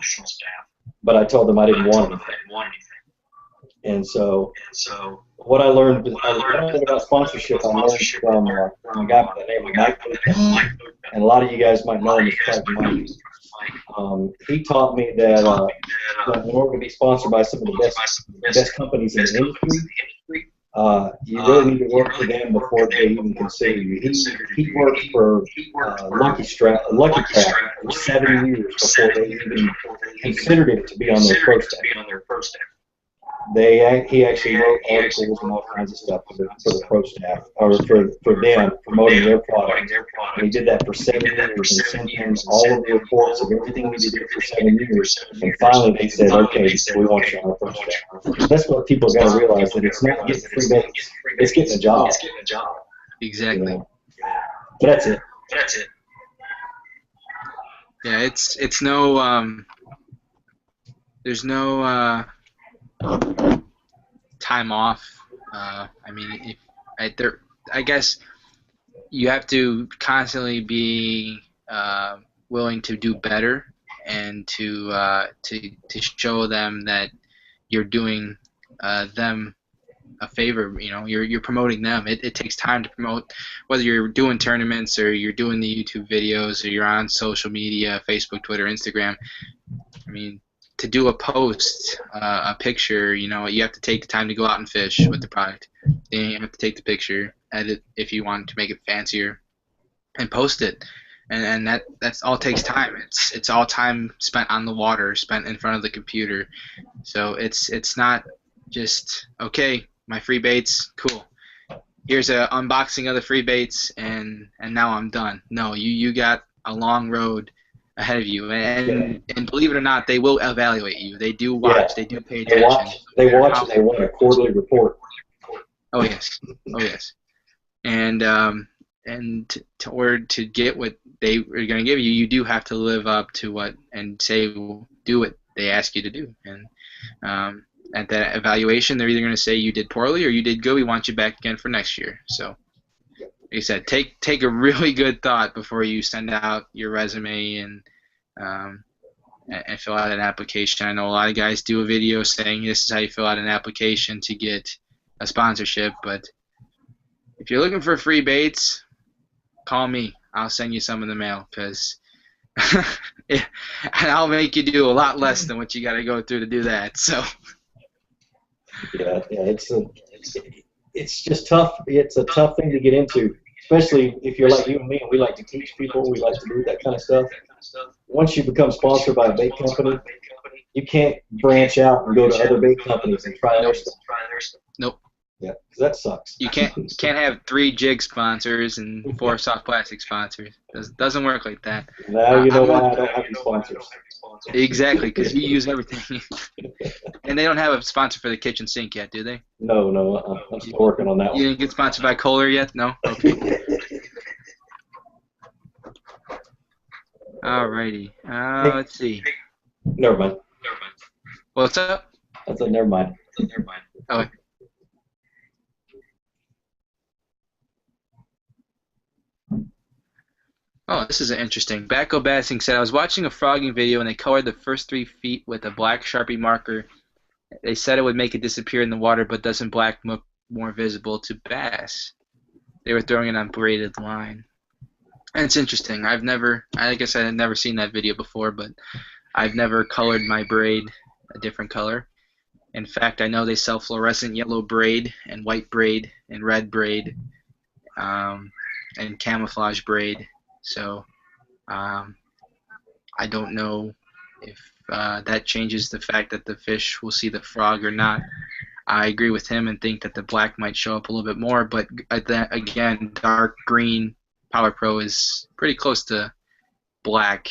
but I told them I didn't want anything. And so what I learned about sponsorship, I learned from a guy by the name of Mike, and a lot of you guys might know him as Craig Mike. He taught me that in order to be sponsored by some of the best companies in the industry, you really need to work for them before they even consider you. He worked for Lucky Craft for 7 years before they even considered him to be on their pro staff. He actually wrote articles and all kinds of stuff for the pro staff, or for them, promoting their product. And he did that for 7 years and sent them all of the reports of everything we did for 7 years. And finally they said, okay, we want you on our pro staff. That's what people got to realize, that it's not getting free bets, it's getting a job. Exactly. But that's it. Yeah, it's no there's no time off. I mean, I guess you have to constantly be willing to do better and to show them that you're doing them a favor. You're promoting them. It takes time to promote, whether you're doing tournaments or you're doing the YouTube videos or you're on social media, Facebook, Twitter, Instagram. I mean, to do a post, a picture, you have to take the time to go out and fish with the product. Then you have to take the picture, edit if you want to make it fancier, and post it. And that's all takes time. It's all time spent on the water, spent in front of the computer. So it's not just okay, my free baits, cool. Here's a unboxing of the free baits, and now I'm done. No, you got a long road ahead of you, Yeah. and believe it or not, they will evaluate you. They do Yeah. watch, they do pay They attention, watch. no They matter watch, how. and they want a quarterly report. Oh yes, oh yes, and to order to get what they are going to give you, you do have to live up to what and say do what they ask you to do, and um, at that evaluation, they're either going to say you did poorly or you did good. We want you back again for next year. So, like I said, take a really good thought before you send out your resume um, and fill out an application. I know a lot of guys do a video saying this is how you fill out an application to get a sponsorship, but if you're looking for free baits, call me. I'll send you some in the mail because and I'll make you do a lot less than what you got to go through to do that. So. Yeah, yeah, it's just tough. It's a tough thing to get into, especially if you're like you and me, and we like to teach people. We like to do that kind of stuff. Once you become sponsored by a bait company, you can't branch out and go to other bait companies and try their Nope. stuff. Nope. Yeah, 'cause that sucks. You can't have 3 jig sponsors and 4 soft plastic sponsors. Doesn't work like that. Now you know I'm why I don't have any sponsors. exactly because you use everything, and they don't have a sponsor for the kitchen sink yet, do they? No, no, I'm You, still working on that you one. didn't get sponsored by Kohler yet? No. Okay. Alrighty. Hey, Let's see. never mind. What's up? I said never mind. Oh. Oh, this is interesting. Backo Bassing said, I was watching a frogging video and they colored the first 3 feet with a black Sharpie marker. They said it would make it disappear in the water, but doesn't black look more visible to bass? They were throwing it on braided line. And it's interesting. I guess I had never seen that video before, but I've never colored my braid a different color. In fact, I know they sell fluorescent yellow braid and white braid and red braid and camouflage braid. So I don't know if that changes the fact that the fish will see the frog or not. I agree with him and think that the black might show up a little bit more, but again, dark green Power Pro is pretty close to black,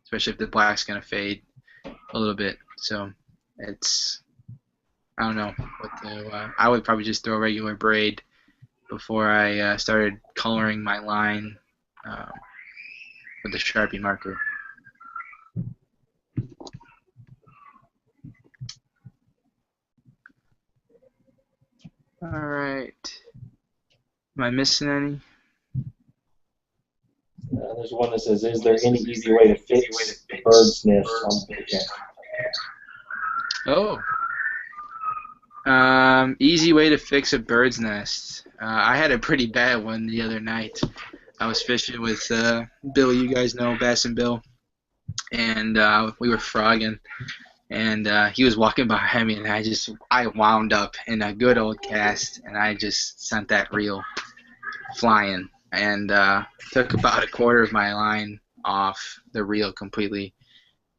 especially if the black's going to fade a little bit. So it's, I don't know what to, I would probably just throw a regular braid before I started coloring my line um, with the Sharpie marker. All right. Am I missing any? There's one that says, "Is there any easy way to fix the bird's nest on bait net?" Oh. Easy way to fix a bird's nest. I had a pretty bad one the other night. I was fishing with Bill, you guys know Bass and Bill, and we were frogging, and he was walking behind me, and I wound up in a good old cast, and I just sent that reel flying, and took about a quarter of my line off the reel completely,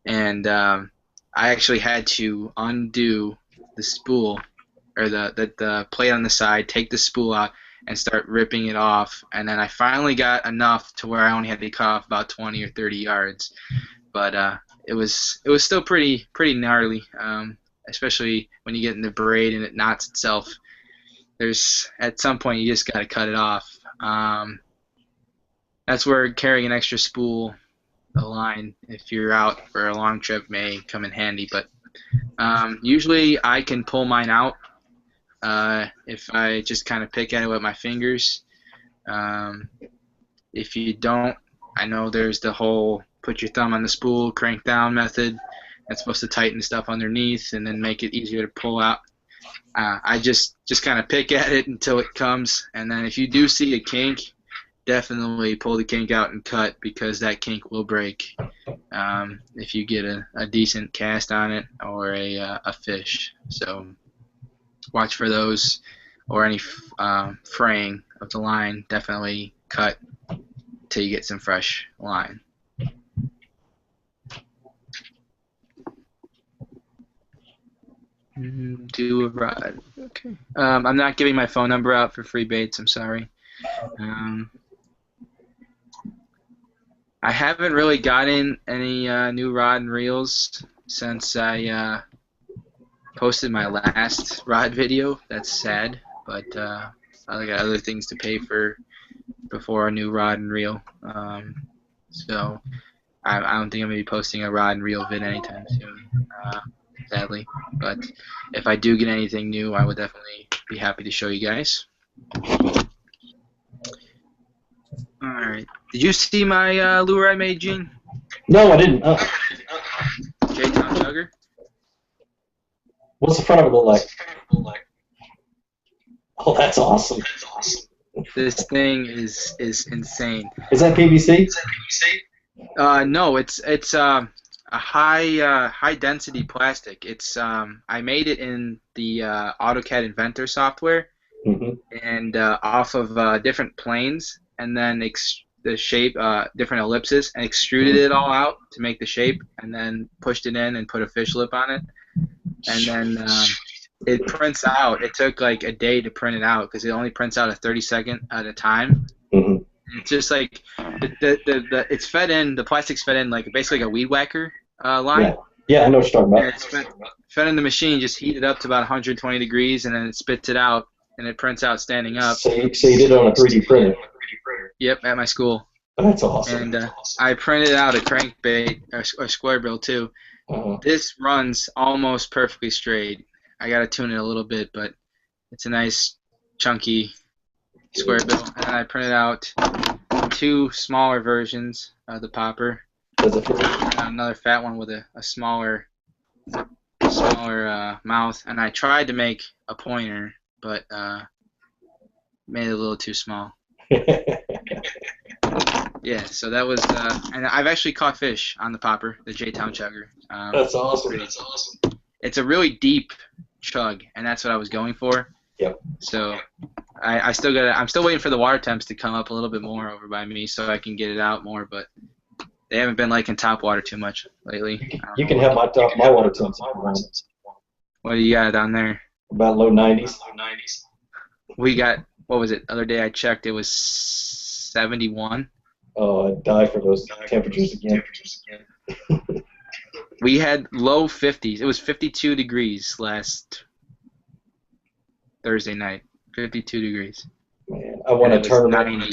and I actually had to undo the spool or the plate on the side, take the spool out, and start ripping it off. And then I finally got enough to where I only had to cut off about 20 or 30 yards. But it was still pretty gnarly, especially when you get in the braid and it knots itself. There's at some point you just got to cut it off. That's where carrying an extra spool, a line, if you're out for a long trip, may come in handy. But usually I can pull mine out if I just kind of pick at it with my fingers. Um, if you don't, I know there's the whole put your thumb on the spool, crank down method. That's supposed to tighten stuff underneath and then make it easier to pull out. I just kind of pick at it until it comes, and then if you do see a kink, definitely pull the kink out and cut because that kink will break if you get a decent cast on it or a fish. So watch for those, or any fraying of the line. Definitely cut till you get some fresh line. Do a rod. Okay. I'm not giving my phone number out for free baits. I'm sorry. Um, I haven't really gotten any new rod and reels since I posted my last rod video. That's sad, but I got other things to pay for before a new rod and reel. So I don't think I'm gonna be posting a rod and reel vid anytime soon, sadly. But if I do get anything new, I would definitely be happy to show you guys. All right. Did you see my lure I made, Gene? No, I didn't. J-Town Chugger? What's the front of it look like? Oh, that's awesome. This thing is insane. Is that PVC? No, it's a high density plastic. It's I made it in the AutoCAD Inventor software Mm-hmm. and off of different planes, and then the shape different ellipses, and extruded it all out to make the shape, and then pushed it in and put a fish lip on it, and then it prints out. It took like a day to print it out because it only prints out a 30-second at a time. Mm-hmm. It's just like it's fed in, the plastic's fed in like basically like a weed whacker line. Yeah. Yeah, I know what you're talking And about. it's fed in the machine, just heat it up to about 120 degrees, and then it spits it out, and it prints out standing up. So you did it on a 3D printer. Yep, at my school. That's awesome. And I printed out a crankbait, or square bill too. Uh-huh. This runs almost perfectly straight. I gotta tune it a little bit, but it's a nice chunky square bill. And I printed out 2 smaller versions of the popper. Does it fit? Another fat one with a smaller mouth. And I tried to make a pointer, but made it a little too small. Yeah, so that was, and I've actually caught fish on the popper, the J-Town Chugger. That's awesome. It's a really deep chug, and that's what I was going for. Yep. So I'm still waiting for the water temps to come up a little bit more over by me so I can get it out more, but they haven't been liking top water too much lately. You can have my water temps. What do you got down there? About low 90s. We got, what was it? The other day I checked, it was 71. Oh, I'd die for those temperatures again. We had low 50s. It was 52 degrees last Thursday night. 52 degrees. Man, I won a tournament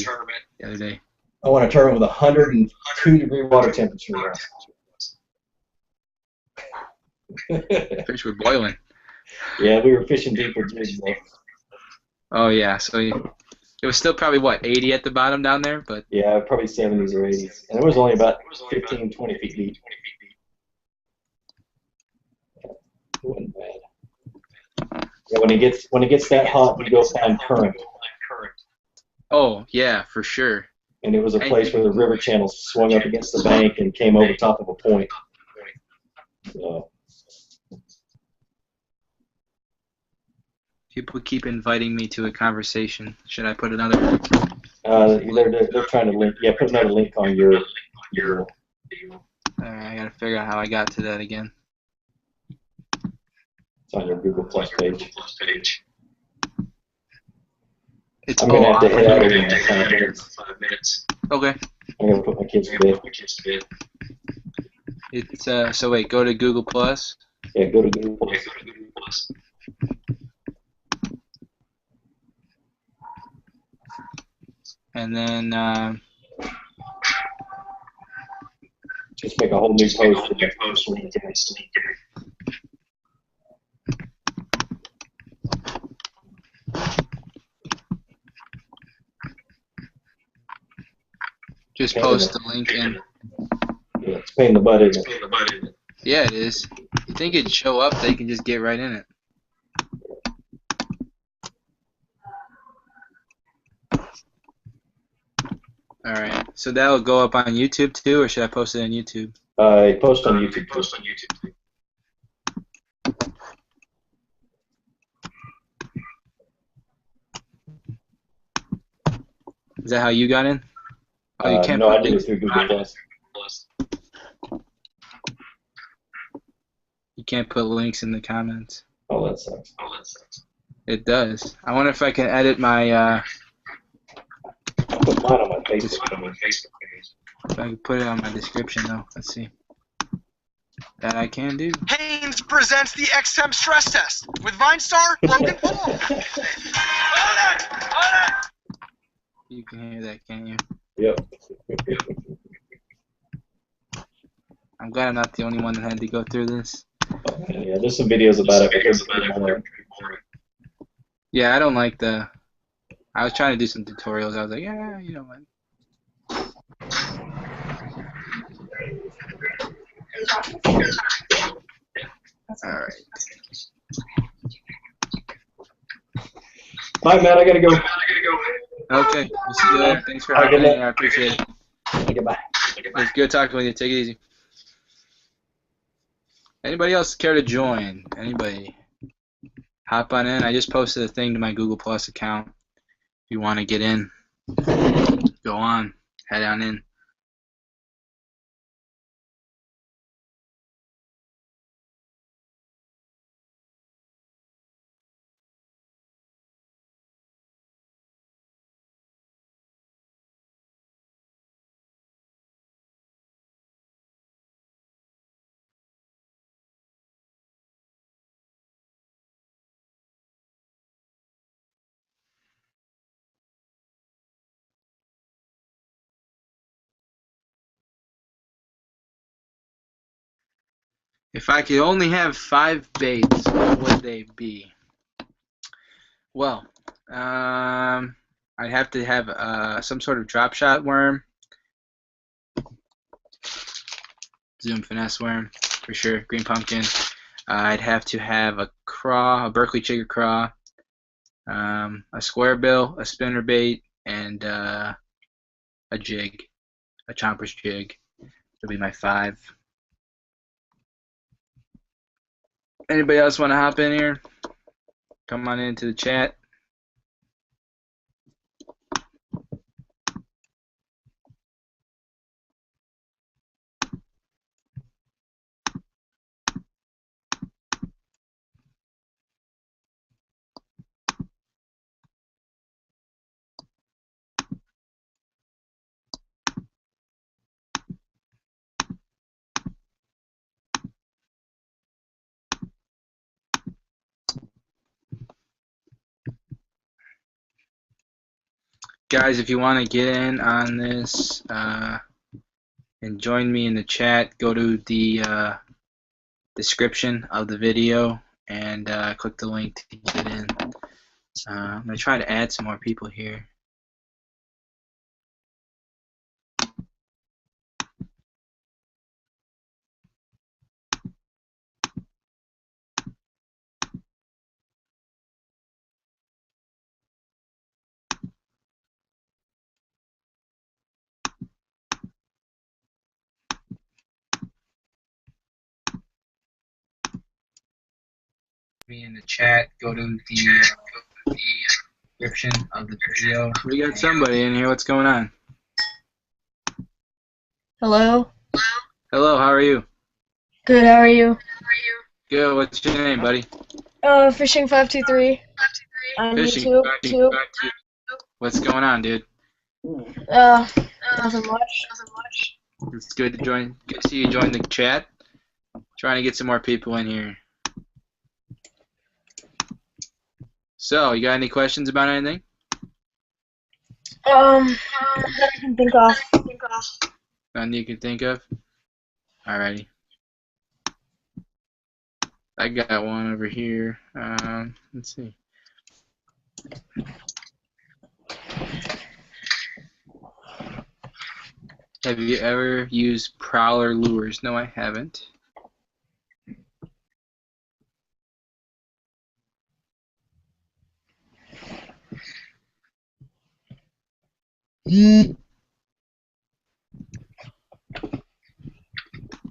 the other day. I won a tournament with 102-degree water temperature. Fish were boiling. Yeah, we were fishing deep with jigs though. Oh yeah, so it was still probably what, 80 at the bottom down there, but yeah, probably 70s or 80s, and it was only about 15, 20 feet deep. It wasn't bad. Yeah, when it gets that hot, we go find current. Oh yeah, for sure. And it was a place where the river channels swung up against the bank and came over top of a point. So. People keep inviting me to a conversation. Should I put another? They're trying to link. Yeah, put another link on your. I gotta figure out how I got to that again. It's on your Google Plus page. It's I'm gonna have to head out in 5 minutes. Okay. I'm gonna put my kids to bed. It's so wait, go to Google Plus. Yeah, go to Google Plus. And then just make a whole new post. Just post the link in. Yeah, it's a pain in the butt, isn't it? Yeah, it is. You think it'd show up, they can just get right in it. Alright, so that'll go up on YouTube too, or should I post it on YouTube? Post on YouTube. Is that how you got in? Oh, you can't no, put I did it through Google Plus. You can't put links in the comments. Oh, that sucks. It does. I wonder if I can edit my I'll put mine on my Facebook page. if I can put it on my description though. Let's see. That I can do. Haynes presents the XM stress test with VineStar, Logan Paul. You can hear that, can't you? Yep. I'm glad I'm not the only one that had to go through this. Yeah, there's some videos about it, but they're pretty boring. Yeah, I don't like the. I was trying to do some tutorials. I was like, yeah, you know what? All right. Bye, Matt. I gotta go. Okay. This is good. Thanks for All right, hopping good in here. I appreciate it. Goodbye. It's good talking with you. Take it easy. Anybody else care to join? Anybody? Hop on in. I just posted a thing to my Google Plus account. If you want to get in, go on. Head on in. If I could only have 5 baits, what would they be? Well, I'd have to have some sort of drop shot worm, zoom finesse worm for sure, green pumpkin. I'd have to have a craw, a Berkeley chigger craw, a square bill, a spinner bait, and a jig, a chomper's jig. That'll be my 5. Anybody else want to hop in here? Come on into the chat. Guys, if you want to get in on this and join me in the chat, go to the description of the video and click the link to get in. I'm going to try to add some more people here. Me in the chat, go to the description of the video. We got somebody in here. What's going on? Hello? Hello, how are you? Good, how are you? Good, what's your name, buddy? Fishing 523 on Fishing. YouTube too. What's going on, dude? Nothing much. It's good to join. Good to see you join the chat. Trying to get some more people in here. So, you got any questions about anything? That I can think of. None you can think of? Alrighty. I got one over here. Let's see. Have you ever used prowler lures? No, I haven't.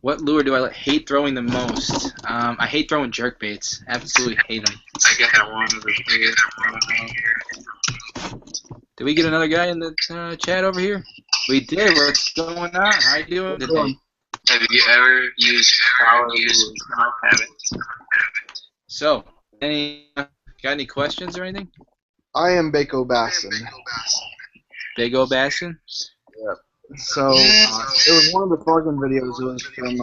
What lure do I hate throwing the most? I hate throwing jerk baits. Absolutely hate them. I got one over here. Did we get another guy in the chat over here? We did. What's going on? How you doing today? Have you ever used prowler lures? No, I haven't. So, Got any questions or anything? I am Bako Basson. Big O Bastion? Yep. So it was one of the plugin videos. It was from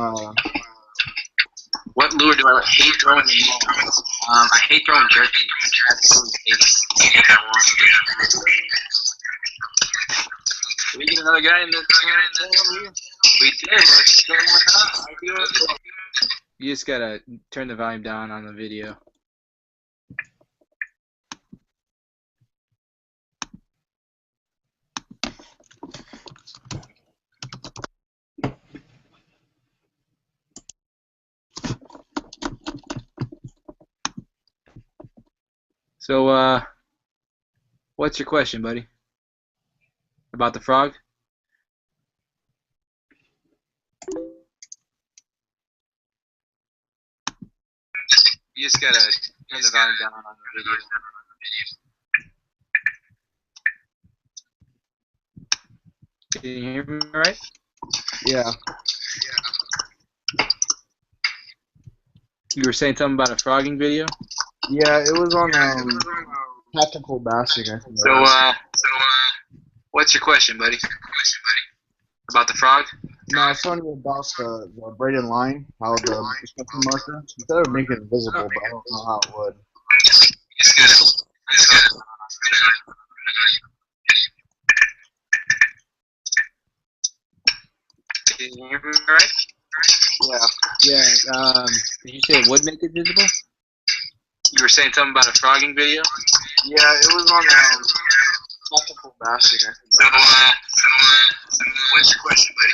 What lure do I hate throwing the most? I hate throwing jerky. Did we get another guy in the over here? We did. You just gotta turn the volume down on the video. So, what's your question, buddy? About the frog? You just gotta turn the volume down on the video. Can you hear me right? yeah. You were saying something about a frogging video? Yeah, it was on tactical bassing. I think. So, what's your question, buddy? About the frog? No, I was telling you about the braided line, how the description marker, instead of making it visible, but I don't know how it would. Can you hear me right? Yeah. Yeah, did you say it would make it visible? You were saying something about a frogging video? Yeah, it was on tactical bassing. I think. So, what's your question, buddy?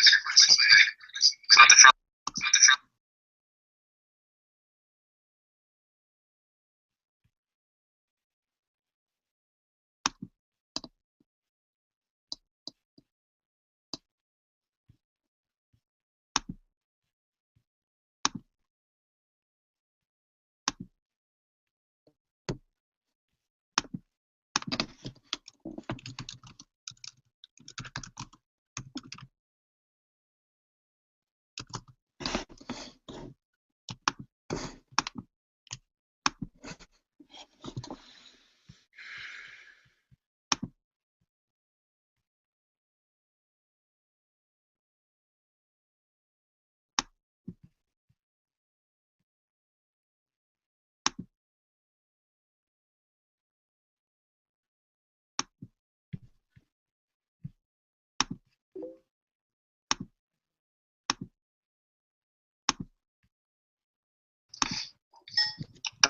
About the frog?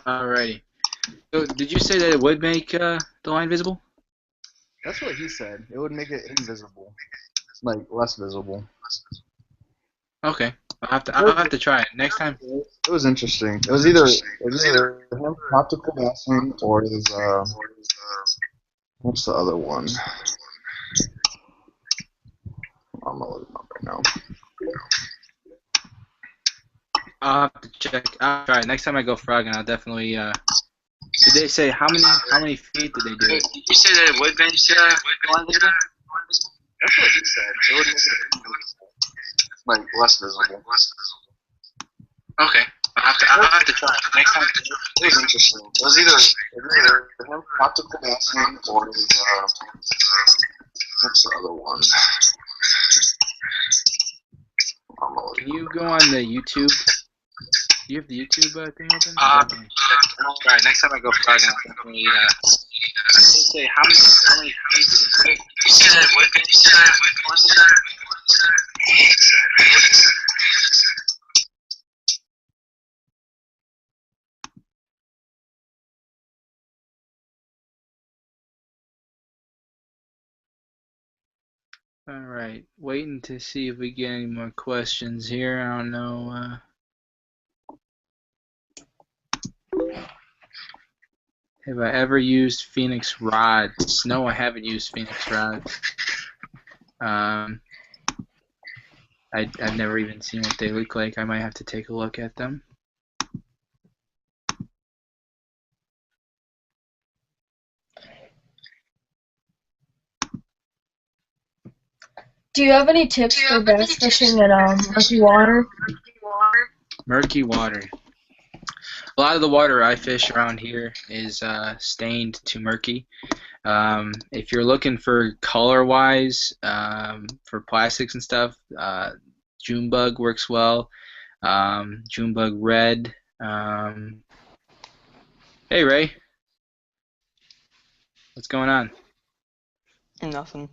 Alrighty. So, did you say that it would make the line visible? That's what he said. It would make it invisible, like less visible. Okay. I'll have to try it next time. It was interesting. It was either him tactical bassing or his what's the other one? I'm gonna look him up right now. I'll have to check. I'll try it next time I go frogging. I'll definitely. Did they say how many feet did they do it? Did you say that it would bench line visible? That's what he said. It would make it like less visible. Okay. I'll have to try it next time. It was interesting. It was either him tactical bassing or his what's the other one? Can you go on the YouTube? Do you have the YouTube thing open? I'll try it next time I go frogging. I'll definitely. Say how many feet did it? You said it would bench Alright, waiting to see if we get any more questions here. I don't know. Have I ever used Phoenix rods? No, I haven't used Phoenix rods. I've never even seen what they look like. I might have to take a look at them. Do you have any tips for bass fishing in murky water? Murky water. A lot of the water I fish around here is stained to murky. If you're looking for color-wise, for plastics and stuff, June bug works well. June bug red. Hey Ray, what's going on? Nothing.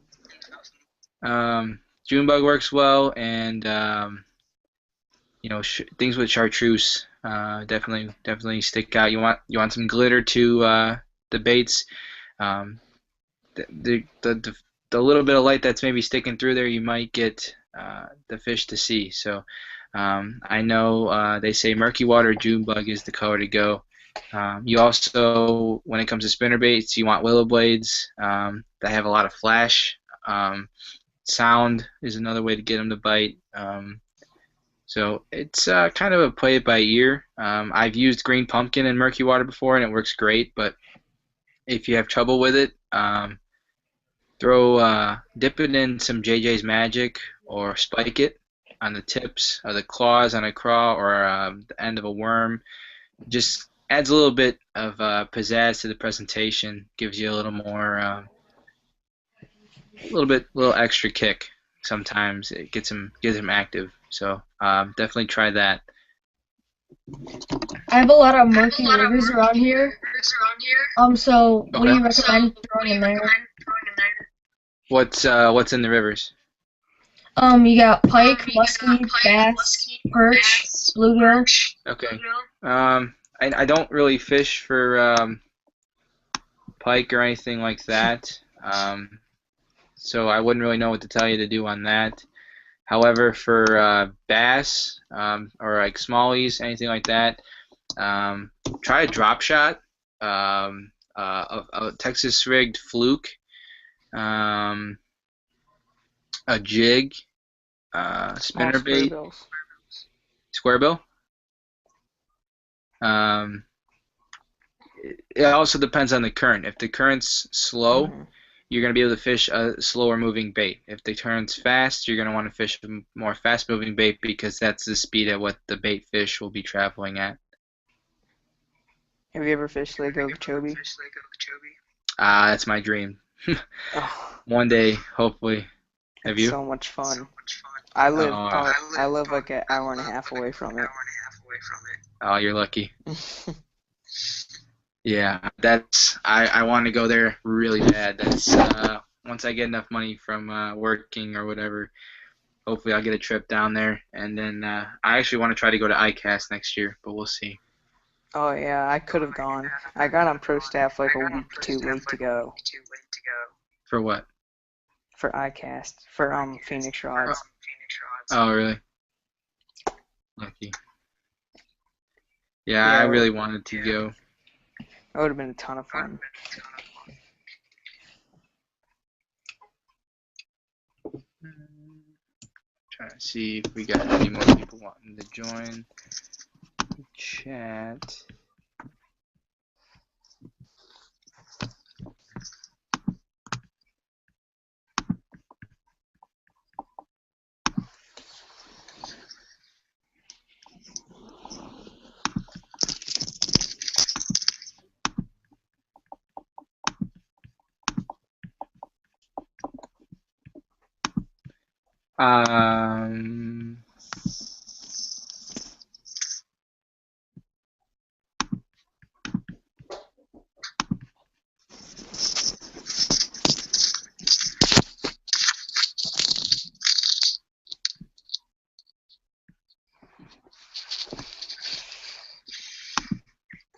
June bug works well, and things with chartreuse definitely stick out. You want some glitter to the baits. Um, the little bit of light that's maybe sticking through there, you might get the fish to see. So I know they say murky water June bug is the color to go. You also, when it comes to spinner baits, you want willow blades that have a lot of flash. Sound is another way to get them to bite. So it's kind of a play it by ear. I've used green pumpkin in murky water before, and it works great. But if you have trouble with it, dip it in some JJ's Magic or spike it on the tips of the claws on a craw or the end of a worm. Just adds a little bit of pizzazz to the presentation. Gives you a little more, little extra kick. Sometimes it gets him active. So definitely try that. I have a lot of murky rivers around here. So what do Okay. you recommend throwing in there? What's in the rivers? You got pike, muskie, bass, perch, bluegill. Okay. I don't really fish for pike or anything like that. So I wouldn't really know what to tell you to do on that. However, for bass or like smallies, anything like that, try a drop shot, a Texas rigged fluke, a jig, spinner bait, square bill. It also depends on the current. If the current's slow, you're going to be able to fish a slower moving bait. If the current's fast, you're going to want to fish a more fast moving bait because that's the speed at what the bait fish will be traveling at. Have you ever fished Lake Okeechobee? That's my dream. Oh, One day, hopefully. Have it's you? so much fun. I live like an hour and a half away from it. Oh, you're lucky. Yeah, I want to go there really bad. That's once I get enough money from working or whatever, hopefully I'll get a trip down there, and then I actually want to try to go to ICAST next year, but we'll see. Oh yeah, I could have gone. I got on pro staff like a week too late to go For what? for ICAST for Phoenix rods. Oh, really? Lucky. Yeah, I Yeah. really wanted to go. That would have been a ton of fun. Trying to see if we got any more people wanting to join the chat. Um,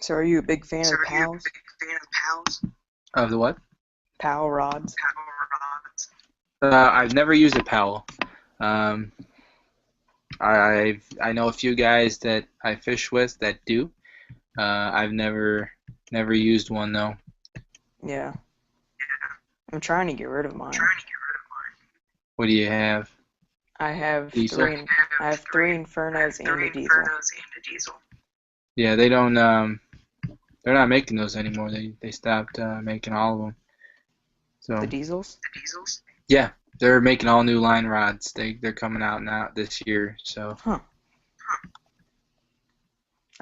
So are you a big fan of PALs? of the what? PAL rods? I've never used a Powell. I know a few guys that I fish with that do. I've never used one though. Yeah. I'm trying to get rid of mine. What do you have? I have Diesel? three Infernos and a diesel. Yeah, they don't. They're not making those anymore. They stopped making all of them. So The diesels? yeah, they're making all new line rods. They're coming out now this year. So Huh.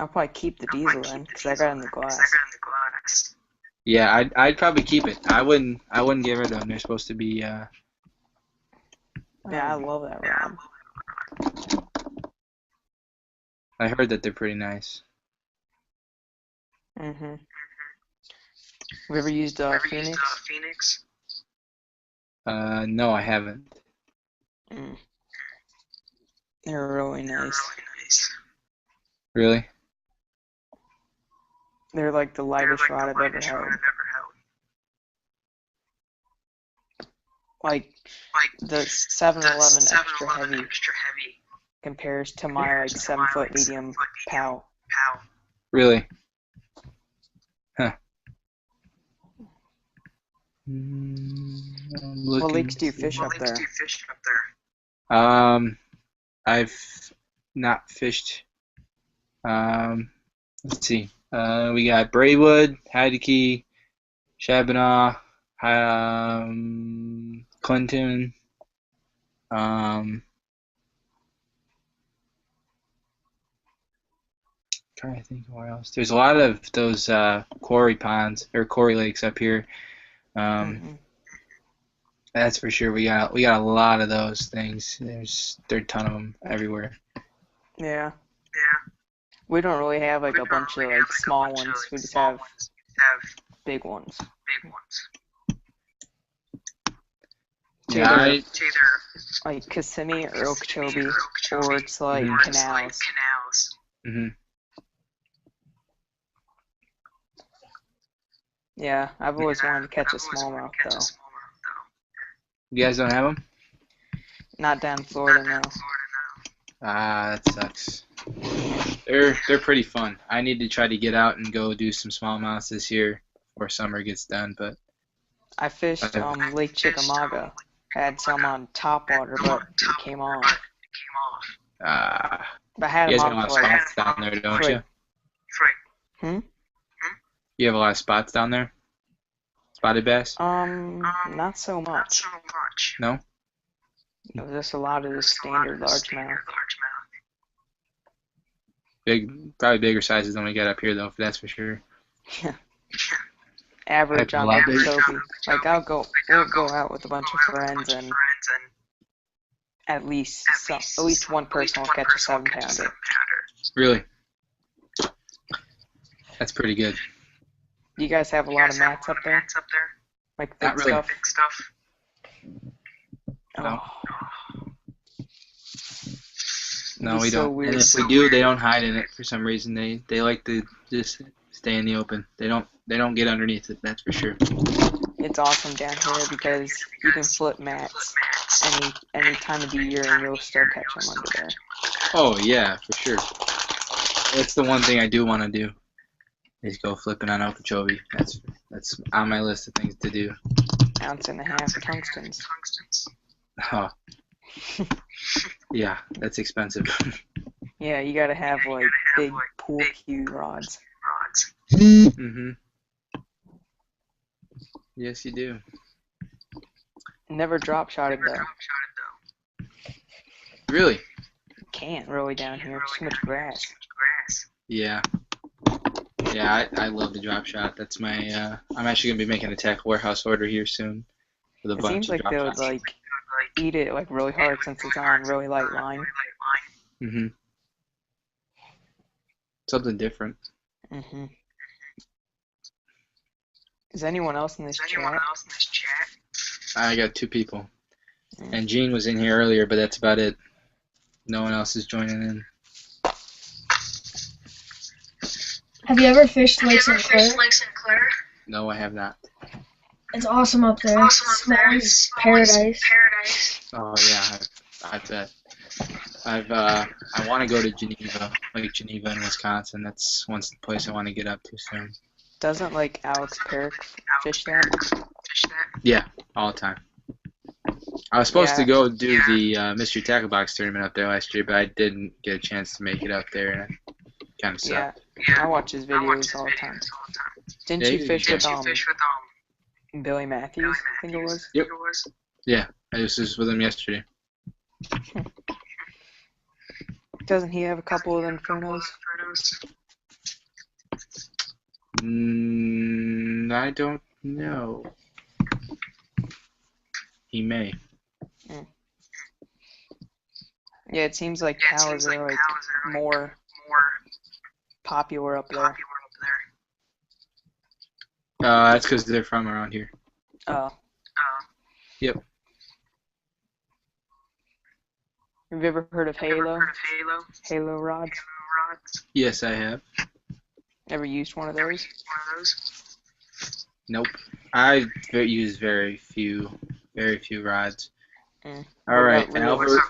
I'll probably keep the diesel then, because I got it in the glass. Yeah, I'd probably keep it. I wouldn't get rid of them. They're supposed to be Yeah, I love that rod. I heard that they're pretty nice. Have you ever used Phoenix? No, I haven't. They're really nice. Really? They're like the lightest rod I've ever held. Like the 7-Eleven extra heavy compares to my like 7-foot medium POW. Really? Huh. What lakes do you fish up there? I've not fished. Let's see. We got Braywood, Heideke, Shabana, Clinton. Trying to think of where else. There's a lot of those quarry ponds or quarry lakes up here. That's for sure. We got a lot of those things. There's a ton of them everywhere. Yeah. We don't really have like a bunch of like small ones. We just have big ones. Yeah, It's either like Kissimmee or Okeechobee, or it's like canals. Yeah, I've always wanted to catch a smallmouth though. You guys don't have them? Not down in Florida, no. Ah, that sucks. They're pretty fun. I need to try to get out and go do some smallmouths this year before summer gets done. But I fished Lake Chickamauga. Had some on top water, but it came off. But I had you them guys have a lot on of for like, spots down there, don't you? You have a lot of spots down there? Spotted bass? Not so much. No? It was just a lot of the standard largemouth. Probably bigger sizes than we got up here, though, that's for sure. Average on Okeechobee. Like we'll go out with a bunch of friends and at least one person will catch a 7-pounder. Really? That's pretty good. Do you guys have a lot of mats up there? Like thick Not really. stuff? No. Oh. No, we don't. Weird. And if we do, they don't hide in it for some reason. They like to just stay in the open. They don't get underneath it, that's for sure. It's awesome down here because you can flip mats any time of the year and you'll still catch them under there. Oh yeah, for sure. That's the one thing I do want to do. Is go flipping on Okeechobee. That's on my list of things to do. 1.5 ounce of tungstens. Oh. Yeah, that's expensive. Yeah, you gotta have like big pool cue rods. Yes, you do. Never drop shotted though. Really? You can't really down here. Too much grass. Yeah. Yeah, I love the drop shot. That's my. I'm actually gonna be making a tackle warehouse order here soon with a It bunch seems of like drop they would shots. like eat it like really hard since it's on really light line. Something different. Is anyone else in this chat? I got 2 people, and Gene was in here earlier, but that's about it. No one else is joining in. Have you ever fished Lake St. Clair? No, I have not. It's awesome up there. It smells paradise. Oh yeah, I bet. I want to go to Geneva, Lake Geneva in Wisconsin. That's one place I want to get up to soon. Doesn't like Alex Perrick fish that? Yeah, all the time. I was supposed to go do the Mystery Tackle Box tournament up there last year, but I didn't get a chance to make it up there, and it kind of sucked. Yeah, I watch his videos all the time. Didn't you fish with Billy Matthews, I think it was? Yep. Yeah, I was just with him yesterday. Doesn't he have a couple of infernos? I don't know. He may. Yeah, it seems like cows are like more popular up there. That's because they're from around here. Oh. Yep. Have you ever heard of Halo? Halo rods? Yes, I have. Ever used one of those? Nope. I use very few rods. What All right, about reels? Albert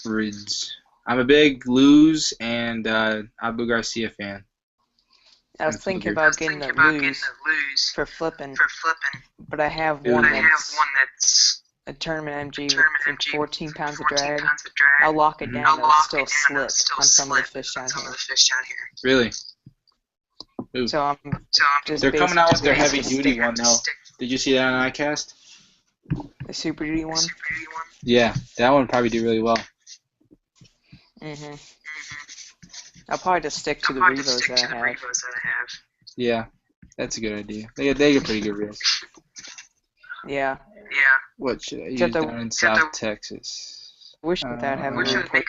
Rids. I'm a big Luz and Abu Garcia fan. I was thinking about getting the lose for flipping, but I have one that's a tournament MG with like 14 pounds of drag. I'll lock it down, it'll still slip on some of the fish down here. Really? Ooh. So I'm just They're coming out with their basically heavy duty one now. Did you see that on iCast? the Super Duty one. Yeah, that one would probably do really well. I'll probably just stick to the Revos that I have. Yeah, that's a good idea. They get pretty good reels. Yeah. What should I use Except down in South Texas? Wish without having to re-put.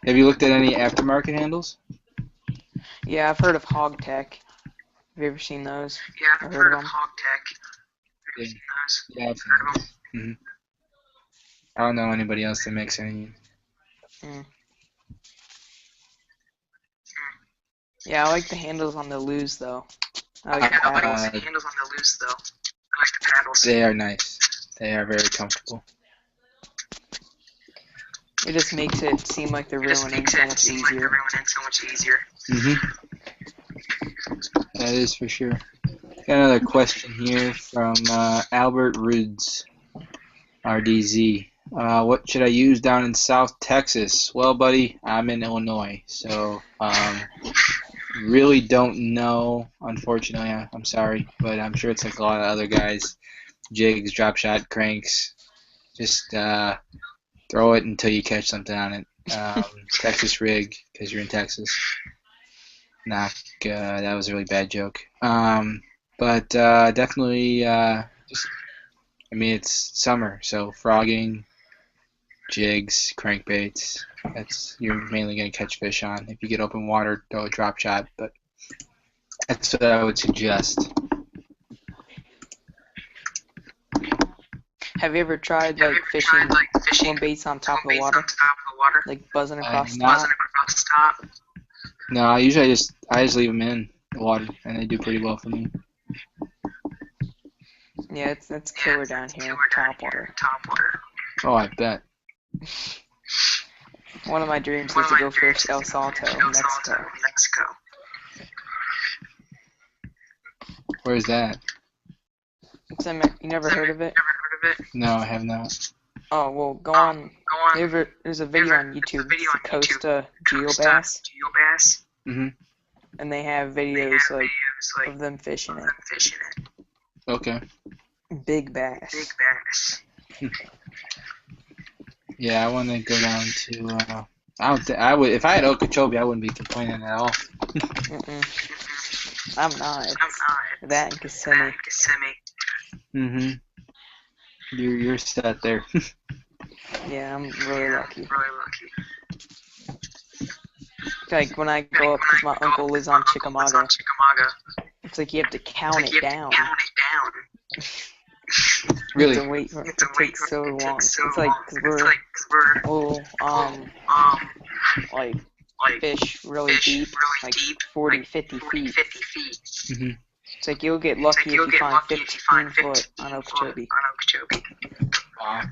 Have you looked at any aftermarket handles? Yeah, I've heard of Hog Tech. Have you ever seen those? Or heard of them? Yeah, I've seen those. I don't know anybody else that makes any. Yeah, I like the handles on the Luz though. I like the paddles. They are nice. They are very comfortable. It just makes it seem like they're reeling in so much easier. That is for sure. Got another question here from Albert Rids, RDZ. What should I use down in South Texas? Well, buddy, I'm in Illinois, so really don't know. Unfortunately, I'm sorry, but I'm sure it's like a lot of other guys. Jigs, drop shot, cranks. Just throw it until you catch something on it. Texas rig, because you're in Texas. That was a really bad joke. But definitely, just, I mean, it's summer, so frogging, jigs, crankbaits. You're mainly going to catch fish on. If you get open water, throw a drop shot, but that's what I would suggest. Have you ever tried like fishing swim baits on top of the water? Like buzzing across the top? No, I usually just leave them in the water, and they do pretty well for me. Yeah, it's killer down here, top water. Oh, I bet. One of my dreams is to go fish El Salto, Mexico. Where's that? You never heard of it? No, I have not. Oh, well, go on. There's a video on YouTube. It's the Costa Geobass. And they have videos like of them fishing it. Okay. Big bass. Yeah, I want to go down to. I would if I had Okeechobee, I wouldn't be complaining at all. I'm not. It's that and Kissimmee. You're set there. Yeah, I'm really lucky. Like when I go up, because my uncle lives on Chickamauga, it's like you have to count it down. Really? It takes so long. It's like because we'll like fish really deep, like 40, 50 feet. It's like you'll get lucky if you find 15 foot on Okeechobee. Wow.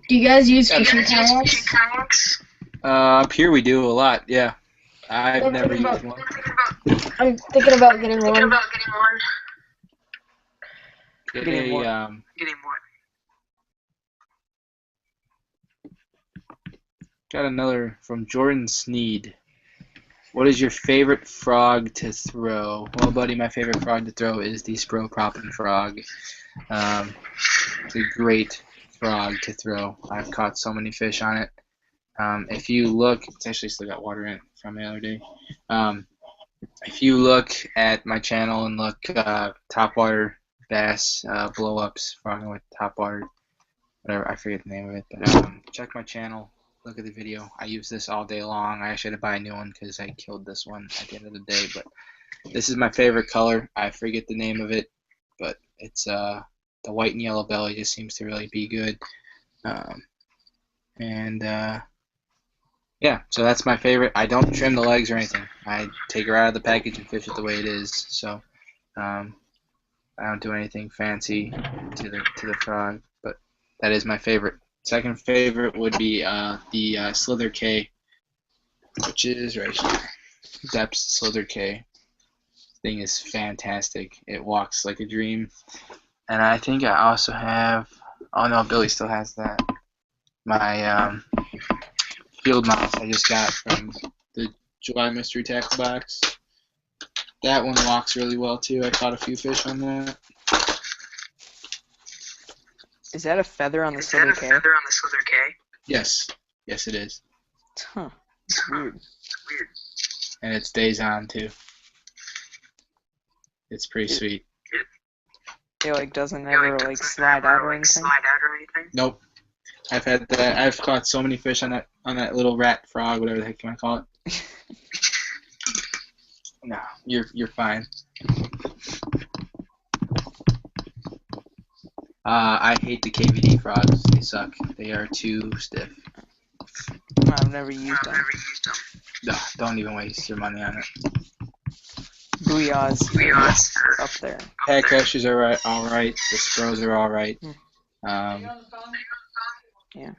Do you guys use fishing kayaks? Up here we do a lot. Yeah. I've I'm never thinking used one. I'm thinking about getting one. Getting what? Got another from Jordan Sneed. What is your favorite frog to throw? Well, buddy, my favorite frog to throw is the Spro Proppin' Frog. It's a great frog to throw. I've caught so many fish on it. If you look, it's actually still got water in it from the other day. If you look at my channel and look topwater bass blow ups, frogging with topwater, whatever, I forget the name of it, but check my channel, look at the video. I use this all day long. I actually had to buy a new one because I killed this one at the end of the day, but this is my favorite color. I forget the name of it, but it's the white and yellow belly just seems to really be good. And yeah, so that's my favorite. I don't trim the legs or anything. I take her out of the package and fish it the way it is. So I don't do anything fancy to the frog, but that is my favorite. Second favorite would be the Slither K, which is right here. Depths Slither K. Thing is fantastic. It walks like a dream. And I think I also have. Oh no, Billy still has that. My field mouse I just got from the July mystery tackle box. That one walks really well too. I caught a few fish on that. Is that a feather on the Slither K? Yes. Yes, it is. Huh. It's weird. And it stays on too. It's pretty sweet. It like doesn't ever like slide out or anything? Nope. I've had that. I've caught so many fish on that little rat frog, whatever the heck you want to call it. No, you're fine. I hate the KVD frogs. They suck. They are too stiff. I've never used them. No, don't even waste your money on it. Booyahs are up there. Head crashers are all right. The Spros are all right. Yeah.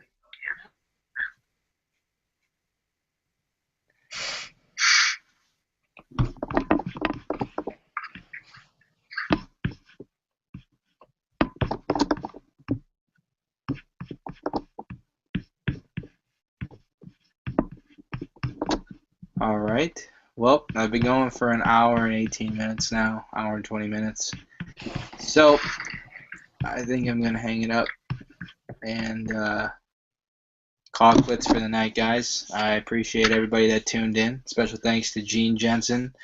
All right. Well, I've been going for an hour and 18 minutes now, hour and 20 minutes. So I think I'm going to hang it up and call it quits for the night, guys. I appreciate everybody that tuned in. Special thanks to Gene Jensen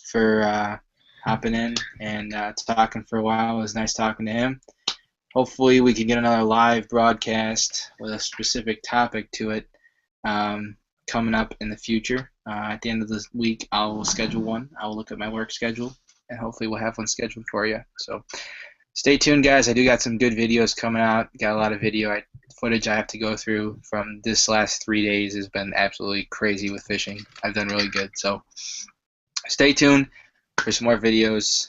for hopping in and talking for a while. It was nice talking to him. Hopefully we can get another live broadcast with a specific topic to it coming up in the future. At the end of this week, I will schedule one. I will look at my work schedule, and hopefully we'll have one scheduled for you. So stay tuned, guys. I do got some good videos coming out. Got a lot of video footage I have to go through from this last 3 days. Has been absolutely crazy with fishing. I've done really good. So stay tuned for some more videos,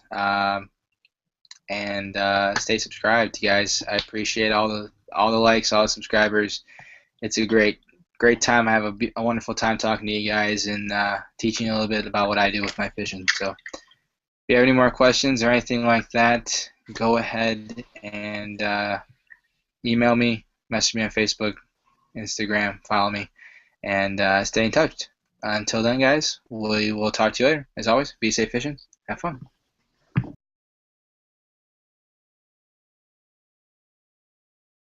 and stay subscribed, guys. I appreciate all the likes, all the subscribers. It's a great time. I have a wonderful time talking to you guys and teaching you a little bit about what I do with my fishing. So if you have any more questions or anything like that, go ahead and email me, message me on Facebook, Instagram, follow me, and stay in touch. Until then, guys, we will talk to you later. As always, be safe fishing. Have fun.